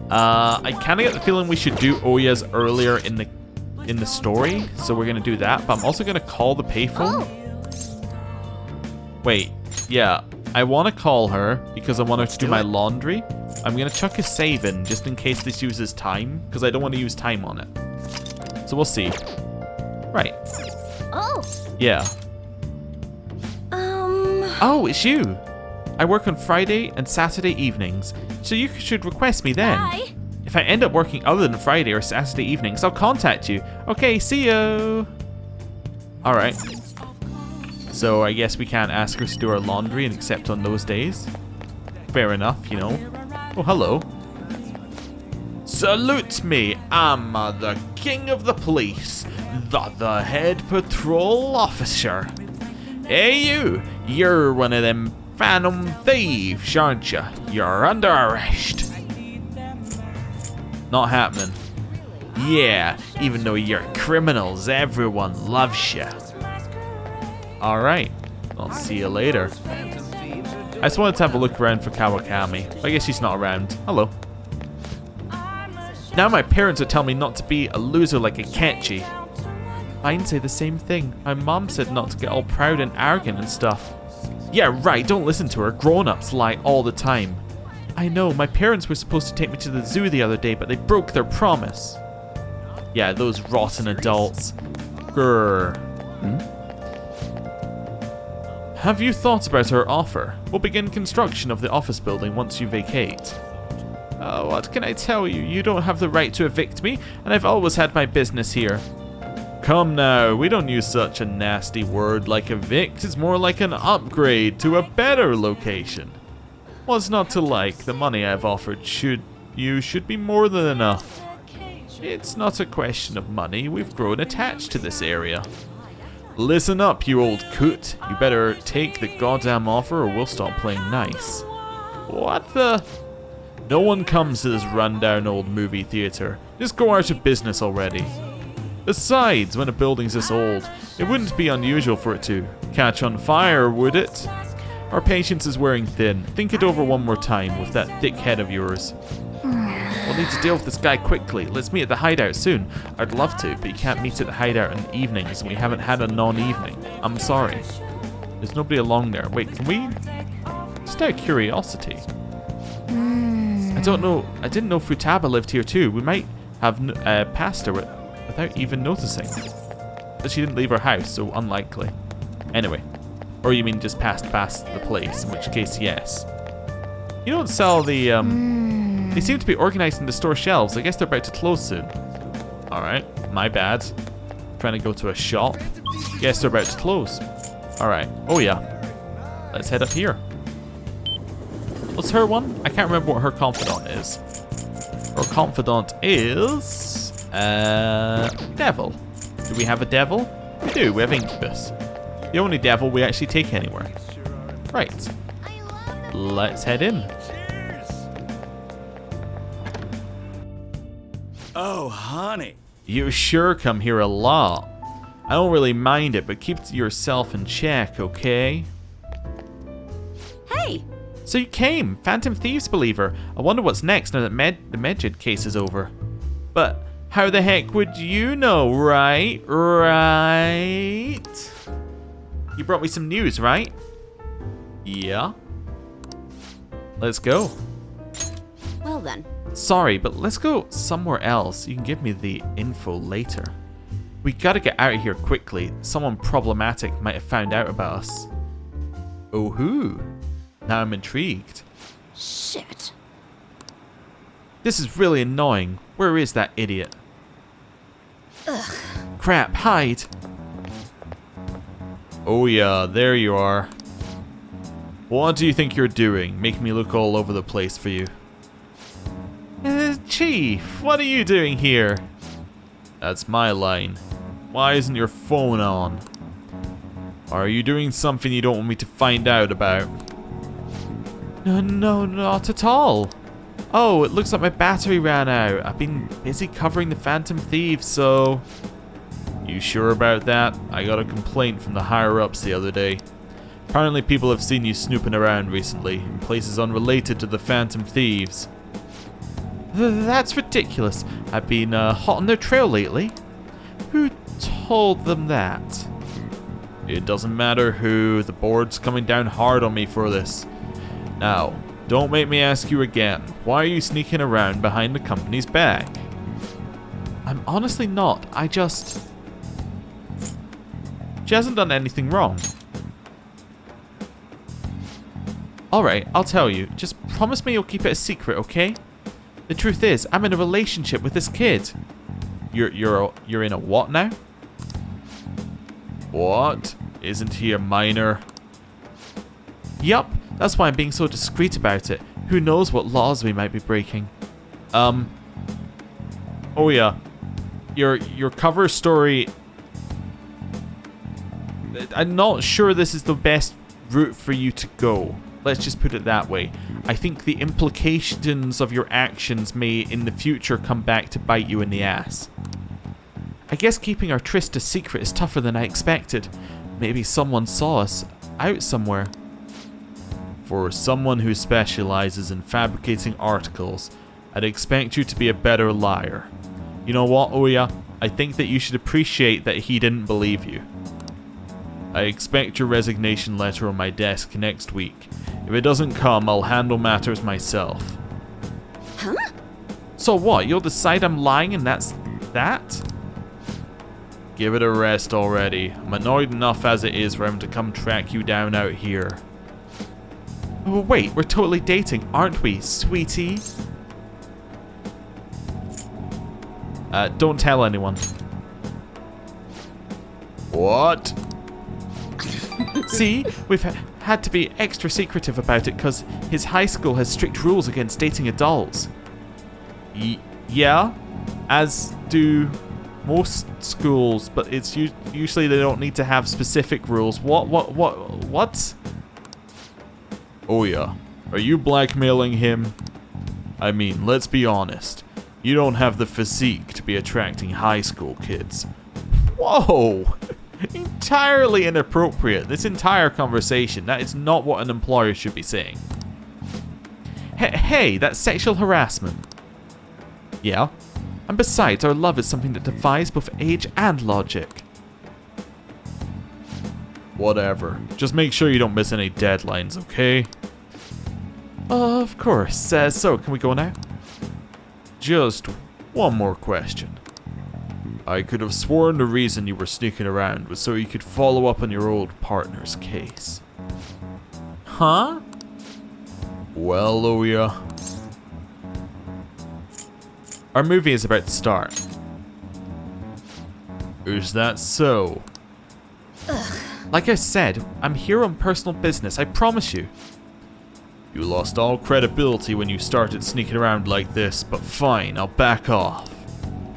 S1: I kind of get the feeling we should do Oya's earlier in the story, so we're gonna do that. But I'm also gonna call the payphone. Wait, yeah, I want to call her because I want her to do my laundry. I'm gonna chuck a save in just in case this uses time, because I don't want to use time on it. So we'll see. Right.
S10: Oh.
S1: Yeah. Oh, it's you. I work on Friday and Saturday evenings, so you should request me then.
S10: Bye.
S1: If I end up working other than Friday or Saturday evenings, I'll contact you. Okay, see you. Alright. So I guess we can't ask her to do our laundry and except on those days. Fair enough, you know. Oh, hello. Salute me. I'm the king of the police, the head patrol officer. Hey you're one of them Phantom Thieves, aren't you? You're under arrest. Not happening. Yeah, even though you're criminals, everyone loves you. Alright, I'll see you later. I just wanted to have a look around for Kawakami. I guess she's not around. Hello. Now my parents would tell me not to be a loser like a Ketchi. Mine say the same thing. My mom said not to get all proud and arrogant and stuff. Yeah, right, don't listen to her. Grown-ups lie all the time. I know, my parents were supposed to take me to the zoo the other day, but they broke their promise. Yeah, those rotten adults. Grrr. Have you thought about her offer? We'll begin construction of the office building once you vacate. Oh, what can I tell you? You don't have the right to evict me, and I've always had my business here. Come now, we don't use such a nasty word like evict. It's more like an upgrade to a better location. What's not to like? The money I've offered should be more than enough. It's not a question of money. We've grown attached to this area. Listen up, you old coot. You better take the goddamn offer or we'll stop playing nice. What the... No one comes to this rundown old movie theater. Just go out of business already. Besides, when a building's this old, it wouldn't be unusual for it to catch on fire, would it? Our patience is wearing thin. Think it over one more time with that thick head of yours. We'll need to deal with this guy quickly. Let's meet at the hideout soon. I'd love to, but you can't meet at the hideout in evenings and we haven't had a non-evening. I'm sorry. There's nobody along there. Wait, can we... Just out of curiosity. I don't know. I didn't know Futaba lived here too. We might have passed her without even noticing. But she didn't leave her house, so unlikely. Anyway. Or you mean just passed past the place, in which case, yes. You don't sell the, They seem to be organizing the store shelves. I guess they're about to close soon. Alright, my bad. Trying to go to a shop. Guess they're about to close. Alright, oh yeah. Let's head up here. What's her one? I can't remember what her confidant is. Her confidant is... devil. Do we have a devil? We do, we have Incubus. The only devil we actually take anywhere. Right. Let's head in.
S8: Oh, honey.
S1: You sure come here a lot. I don't really mind it, but keep yourself in check, okay?
S6: Hey!
S1: So you came, Phantom Thieves believer. I wonder what's next now that the Medjed case is over. But how the heck would you know, right? Right? You brought me some news, right? Yeah. Let's go.
S12: Well then.
S1: Sorry, but let's go somewhere else. You can give me the info later. We gotta get out of here quickly. Someone problematic might have found out about us. Oh, who? Now I'm intrigued.
S12: Shit.
S1: This is really annoying. Where is that idiot?
S12: Ugh.
S1: Crap, hide. Oh yeah, there you are. What do you think you're doing? Making me look all over the place for you. Chief, what are you doing here? That's my line. Why isn't your phone on? Are you doing something you don't want me to find out about? No, not at all. Oh, it looks like my battery ran out. I've been busy covering the Phantom Thieves, so... You sure about that? I got a complaint from the higher-ups the other day. Apparently people have seen you snooping around recently, in places unrelated to the Phantom Thieves. That's ridiculous. I've been hot on their trail lately. Who told them that? It doesn't matter who. The board's coming down hard on me for this. Now, don't make me ask you again. Why are you sneaking around behind the company's back? I'm honestly not. She hasn't done anything wrong. Alright, I'll tell you. Just promise me you'll keep it a secret, okay? The truth is, I'm in a relationship with this kid. You're in a what now? What? Isn't he a minor? Yup, that's why I'm being so discreet about it. Who knows what laws we might be breaking. Oh yeah. Your cover story... I'm not sure this is the best route for you to go. Let's just put it that way. I think the implications of your actions may in the future come back to bite you in the ass. I guess keeping our tryst a secret is tougher than I expected. Maybe someone saw us out somewhere. For someone who specializes in fabricating articles, I'd expect you to be a better liar. You know what, Oya? I think that you should appreciate that he didn't believe you. I expect your resignation letter on my desk next week. If it doesn't come, I'll handle matters myself.
S12: Huh?
S1: So what, you'll decide I'm lying and that's that? Give it a rest already. I'm annoyed enough as it is for him to come track you down out here. Oh wait, we're totally dating, aren't we, sweetie? Don't tell anyone. What? See, we've had to be extra secretive about it because his high school has strict rules against dating adults. Yeah, as do most schools, but it's usually they don't need to have specific rules. What? Oh yeah, are you blackmailing him? I mean, let's be honest. You don't have the physique to be attracting high school kids. Whoa! Entirely inappropriate, this entire conversation. That is not what an employer should be saying. Hey, that's sexual harassment. Yeah, and besides, our love is something that defies both age and logic. Whatever, just make sure you don't miss any deadlines, okay? Of course, so can we go now? Just one more question. I could have sworn the reason you were sneaking around was so you could follow up on your old partner's case. Huh? Well, Oya. Our movie is about to start. Is that so?
S10: Ugh.
S1: Like I said, I'm here on personal business, I promise you. You lost all credibility when you started sneaking around like this, but fine, I'll back off.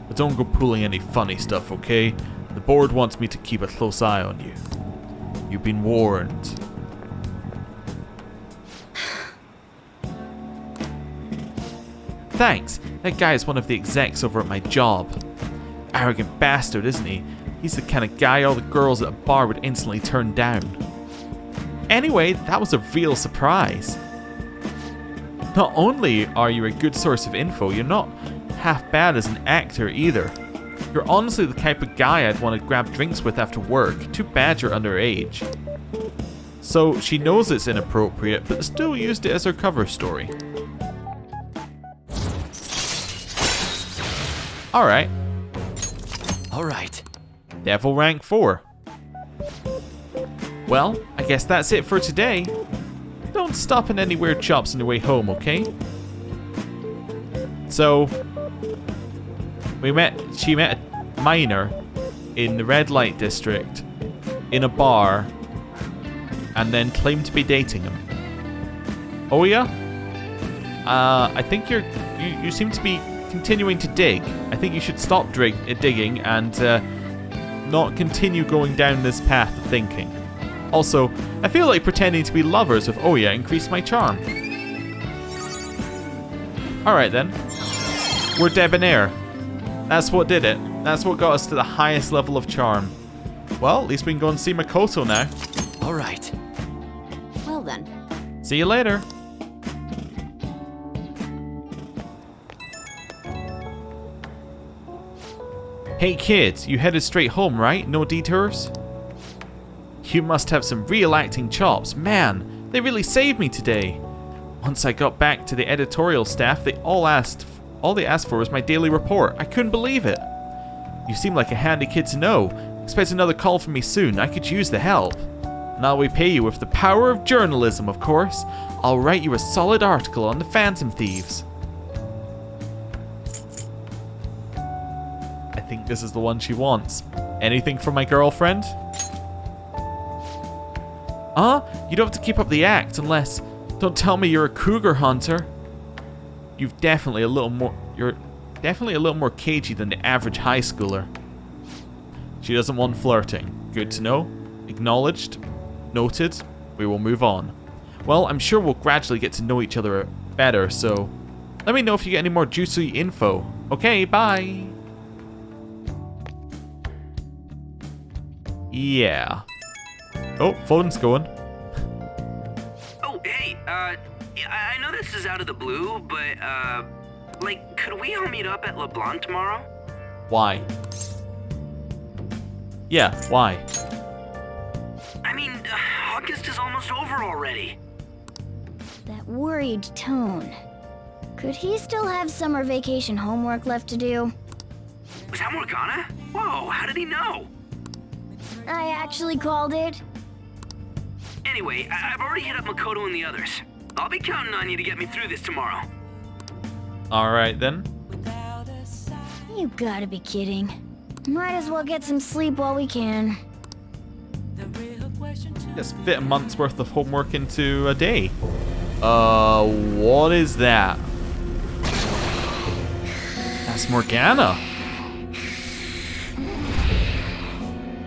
S1: But don't go pulling any funny stuff, okay? The board wants me to keep a close eye on you. You've been warned. Thanks. That guy is one of the execs over at my job. Arrogant bastard, isn't he? He's the kind of guy all the girls at a bar would instantly turn down. Anyway, that was a real surprise. Not only are you a good source of info, you're not half bad as an actor either. You're honestly the type of guy I'd want to grab drinks with after work. Too bad you're underage. So she knows it's inappropriate, but still used it as her cover story. Alright.
S5: Alright.
S1: Devil rank 4. Well, I guess that's it for today. Don't stop in any weird shops on your way home, okay? So, she met a minor in the red light district in a bar and then claimed to be dating him. Oh yeah? I think you seem to be continuing to dig. I think you should stop digging and not continue going down this path of thinking. Also, I feel like pretending to be lovers with Oya increased my charm. Alright then. We're debonair. That's what did it. That's what got us to the highest level of charm. Well, at least we can go and see Makoto now.
S5: Alright.
S12: Well then.
S1: See you later. Hey kids, you headed straight home, right? No detours? You must have some real acting chops. Man, they really saved me today. Once I got back to the editorial staff, all they asked for was my daily report. I couldn't believe it. You seem like a handy kid to know. Expect another call from me soon. I could use the help. And I'll repay you with the power of journalism, of course. I'll write you a solid article on the Phantom Thieves. I think this is the one she wants. Anything from my girlfriend? You don't have to keep up the act unless... Don't tell me you're a cougar hunter. You're definitely a little more cagey than the average high schooler. She doesn't want flirting. Good to know. Acknowledged. Noted. We will move on. Well, I'm sure we'll gradually get to know each other better, so... Let me know if you get any more juicy info. Okay, bye! Yeah. Oh, phone's going.
S13: Oh, hey, I know this is out of the blue, but, like, could we all meet up at LeBlanc tomorrow?
S1: Why? Yeah, why?
S13: August is almost over already.
S10: That worried tone. Could he still have summer vacation homework left to do?
S13: Was that Morgana? Whoa, how did he know?
S10: I actually called it.
S13: Anyway, I've already hit up Makoto and the others. I'll be counting on you to get me through this tomorrow.
S1: Alright then.
S10: You gotta be kidding. Might as well get some sleep while we can.
S1: Just fit a month's worth of homework into a day. What is that? That's Morgana.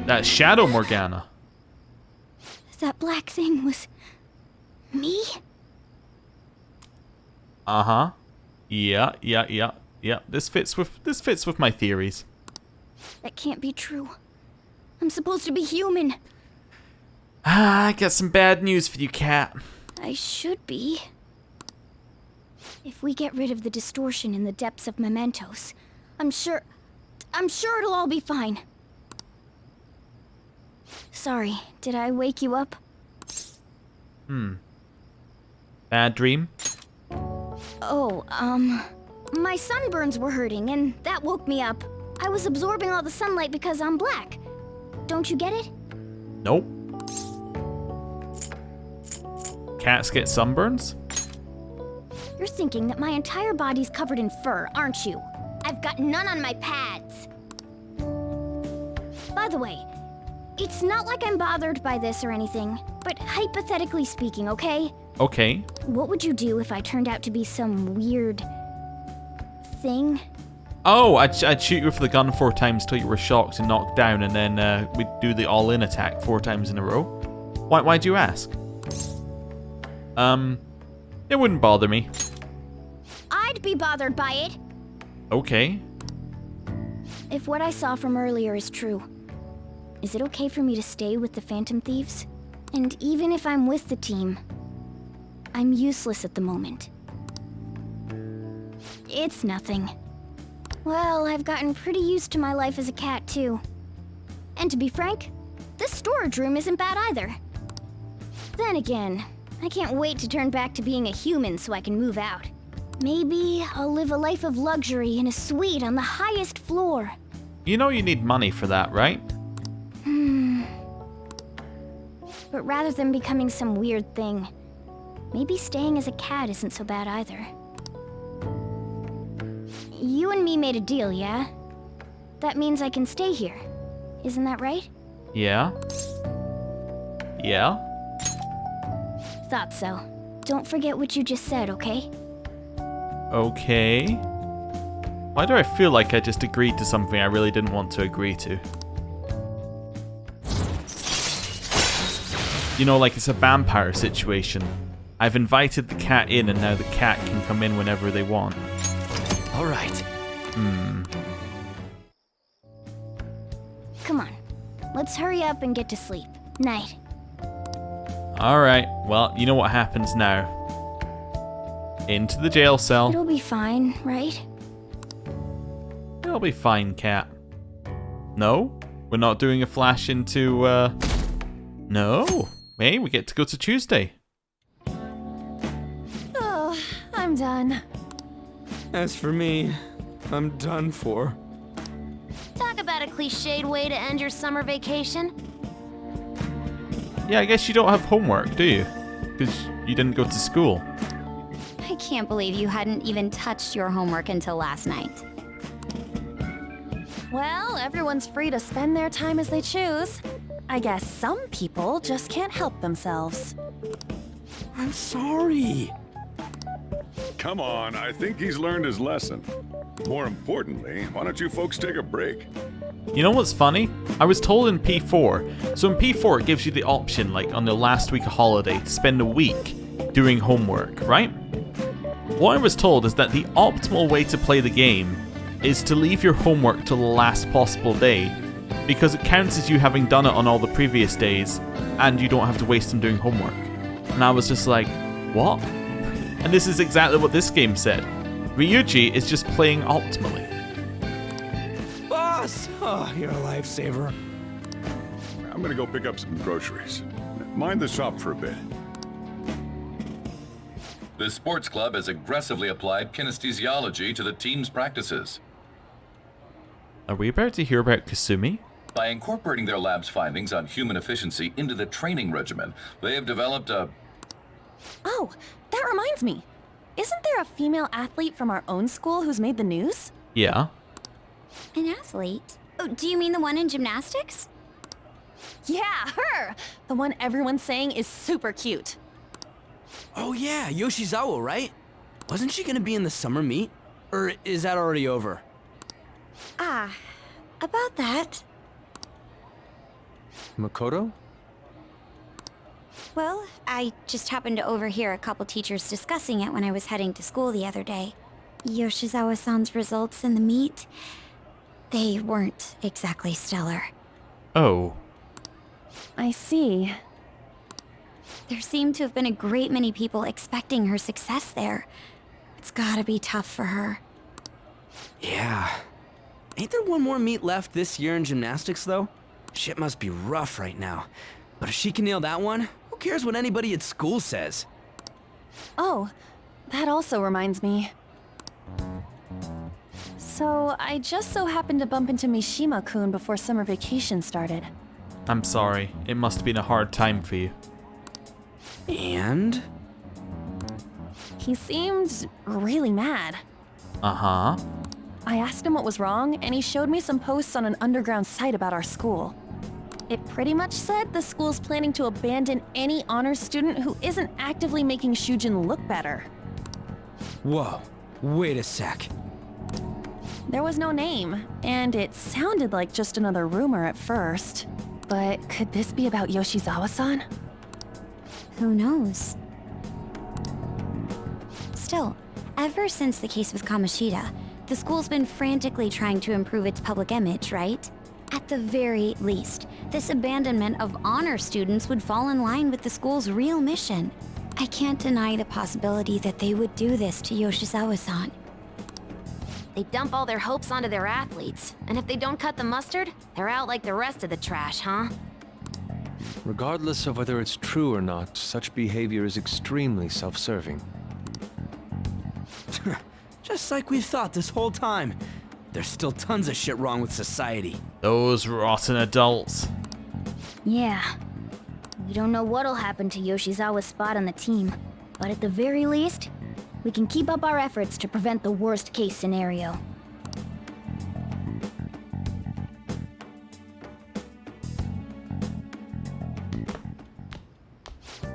S1: That's Shadow Morgana.
S10: That black thing was... me?
S1: Uh-huh. Yeah. This fits with my theories.
S10: That can't be true. I'm supposed to be human.
S1: I got some bad news for you, Cat.
S10: I should be. If we get rid of the distortion in the depths of mementos, I'm sure it'll all be fine. Sorry, did I wake you up?
S1: Bad dream?
S10: Oh, my sunburns were hurting and that woke me up. I was absorbing all the sunlight because I'm black. Don't you get it?
S1: Nope. Cats get sunburns?
S10: You're thinking that my entire body's covered in fur, aren't you? I've got none on my pads. By the way, it's not like I'm bothered by this or anything, but hypothetically speaking, okay?
S1: Okay.
S10: What would you do if I turned out to be some weird... thing?
S1: Oh, I'd shoot you with the gun 4 times till you were shocked and knocked down, and then we'd do the all-in attack 4 times in a row. Why'd you ask? It wouldn't bother me.
S10: I'd be bothered by it.
S1: Okay.
S10: If what I saw from earlier is true, is it okay for me to stay with the Phantom Thieves? And even if I'm with the team, I'm useless at the moment. It's nothing. Well, I've gotten pretty used to my life as a cat, too. And to be frank, this storage room isn't bad either. Then again, I can't wait to turn back to being a human so I can move out. Maybe I'll live a life of luxury in a suite on the highest floor.
S1: You know you need money for that, right?
S10: But rather than becoming some weird thing, maybe staying as a cat isn't so bad either. You and me made a deal, yeah? That means I can stay here. Isn't that right?
S1: Yeah. Yeah?
S10: Thought so. Don't forget what you just said, okay?
S1: Okay. Why do I feel like I just agreed to something I really didn't want to agree to? You know, like it's a vampire situation. I've invited the cat in and now the cat can come in whenever they want.
S5: All right.
S10: Come on. Let's hurry up and get to sleep. Night.
S1: Alright, well, you know what happens now. Into the jail cell.
S10: It'll be fine, right?
S1: It'll be fine, cat. No? We're not doing a flash into, No. Hey, we get to go to Tuesday.
S6: Oh, I'm done.
S3: As for me, I'm done for.
S2: Talk about a cliched way to end your summer vacation.
S1: Yeah, I guess you don't have homework, do you? Because you didn't go to school.
S12: I can't believe you hadn't even touched your homework until last night.
S6: Well, everyone's free to spend their time as they choose. I guess some people just can't help themselves.
S3: I'm sorry.
S14: Come on, I think he's learned his lesson. More importantly, why don't you folks take a break?
S1: You know what's funny? I was told in P4, so in P4 it gives you the option, like on the last week of holiday, to spend a week doing homework, right? What I was told is that the optimal way to play the game is to leave your homework till the last possible day, because it counts as you having done it on all the previous days, and you don't have to waste them doing homework. And I was just like, what? And this is exactly what this game said. Ryuji is just playing optimally.
S5: Boss! Oh, you're a lifesaver.
S14: I'm gonna go pick up some groceries. mind the shop for a bit.
S7: The sports club has aggressively applied kinesthesiology to the team's practices.
S1: Are we about to hear about Kasumi?
S7: By incorporating their lab's findings on human efficiency into the training regimen, they have developed a...
S6: Oh, that reminds me. Isn't there a female athlete from our own school who's made the news?
S1: Yeah.
S12: An athlete? Oh, do you mean the one in gymnastics?
S6: Yeah, her! The one everyone's saying is super cute.
S5: Oh yeah, Yoshizawa, right? Wasn't she gonna be in the summer meet? Or is that already over?
S10: Ah, about that.
S3: Makoto?
S12: Well, I just happened to overhear a couple teachers discussing it when I was heading to school the other day. Yoshizawa-san's results in the meet, they weren't exactly stellar.
S1: Oh.
S6: I see.
S12: There seemed to have been a great many people expecting her success there. It's gotta be tough for her.
S5: Yeah. Ain't there one more meet left this year in gymnastics, though? Shit must be rough right now. But if she can nail that one, who cares what anybody at school says?
S6: Oh, that also reminds me. So, I just so happened to bump into Mishima-kun before summer vacation started.
S1: I'm sorry. It must have been a hard time for you.
S5: And?
S6: He seemed really mad.
S1: Uh-huh.
S6: I asked him what was wrong, and he showed me some posts on an underground site about our school. It pretty much said the school's planning to abandon any honors student who isn't actively making Shujin look better.
S5: Whoa, wait a sec.
S6: There was no name, and it sounded like just another rumor at first. But could this be about Yoshizawa-san?
S12: Who knows? Still, ever since the case with Kamoshida, the school's been frantically trying to improve its public image, right? At the very least, this abandonment of honor students would fall in line with the school's real mission. I can't deny the possibility that they would do this to Yoshizawa-san.
S2: They dump all their hopes onto their athletes, and if they don't cut the mustard, they're out like the rest of the trash, huh?
S3: Regardless of whether it's true or not, such behavior is extremely self-serving.
S5: Just like we thought this whole time. There's still tons of shit wrong with society.
S1: Those rotten adults.
S10: Yeah. We don't know what'll happen to Yoshizawa's spot on the team, but at the very least, we can keep up our efforts to prevent the worst case scenario.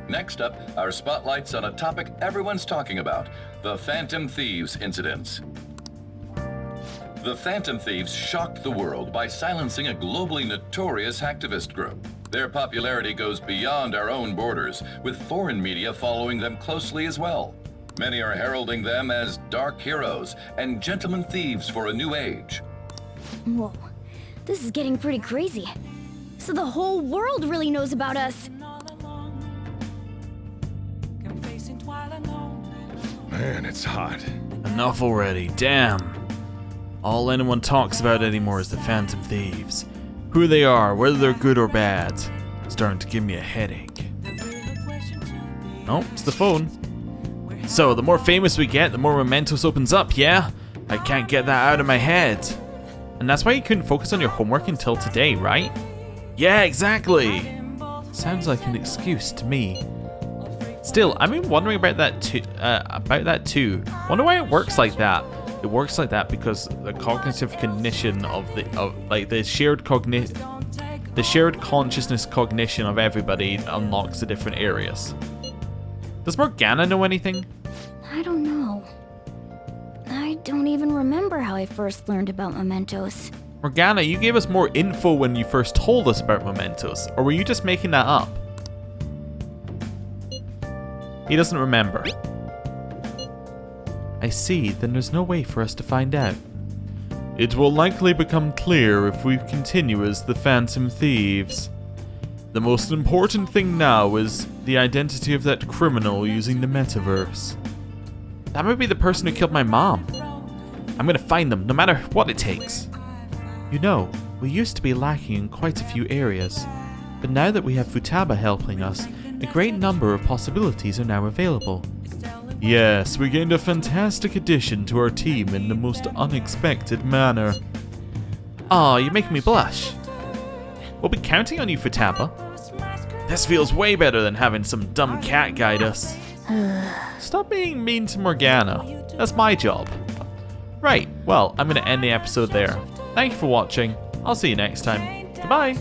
S7: Next up, our spotlight's on a topic everyone's talking about, the Phantom Thieves incidents. The Phantom Thieves shocked the world by silencing a globally notorious hacktivist group. Their popularity goes beyond our own borders, with foreign media following them closely as well. Many are heralding them as dark heroes and gentlemen thieves for a new age.
S10: Whoa, this is getting pretty crazy. So the whole world really knows about us.
S14: Man, it's hot.
S1: Enough already, damn. All anyone talks about anymore is the Phantom Thieves. Who they are, whether they're good or bad. It's starting to give me a headache. Oh, it's the phone. So, the more famous we get, the more Mementos opens up, yeah? I can't get that out of my head. And that's why you couldn't focus on your homework until today, right? Yeah, exactly. Sounds like an excuse to me. Still, I've been wondering about that too. Wonder why it works like that. It works like that because the cognitive cognition of the shared consciousness cognition of everybody unlocks the different areas. Does Morgana know anything?
S10: I don't know. I don't even remember how I first learned about mementos.
S1: Morgana, you gave us more info when you first told us about mementos, or were you just making that up? He doesn't remember. I see, then there's no way for us to find out. It will likely become clear if we continue as the Phantom Thieves. The most important thing now is the identity of that criminal using the metaverse. That might be the person who killed my mom. I'm gonna find them, no matter what it takes. You know, we used to be lacking in quite a few areas. But now that we have Futaba helping us, a great number of possibilities are now available. Yes, we gained a fantastic addition to our team in the most unexpected manner. Aw, you're making me blush. We'll be counting on you, Futaba. This feels way better than having some dumb cat guide us. Stop being mean to Morgana. That's my job. Right, well, I'm going to end the episode there. Thank you for watching. I'll see you next time. Goodbye.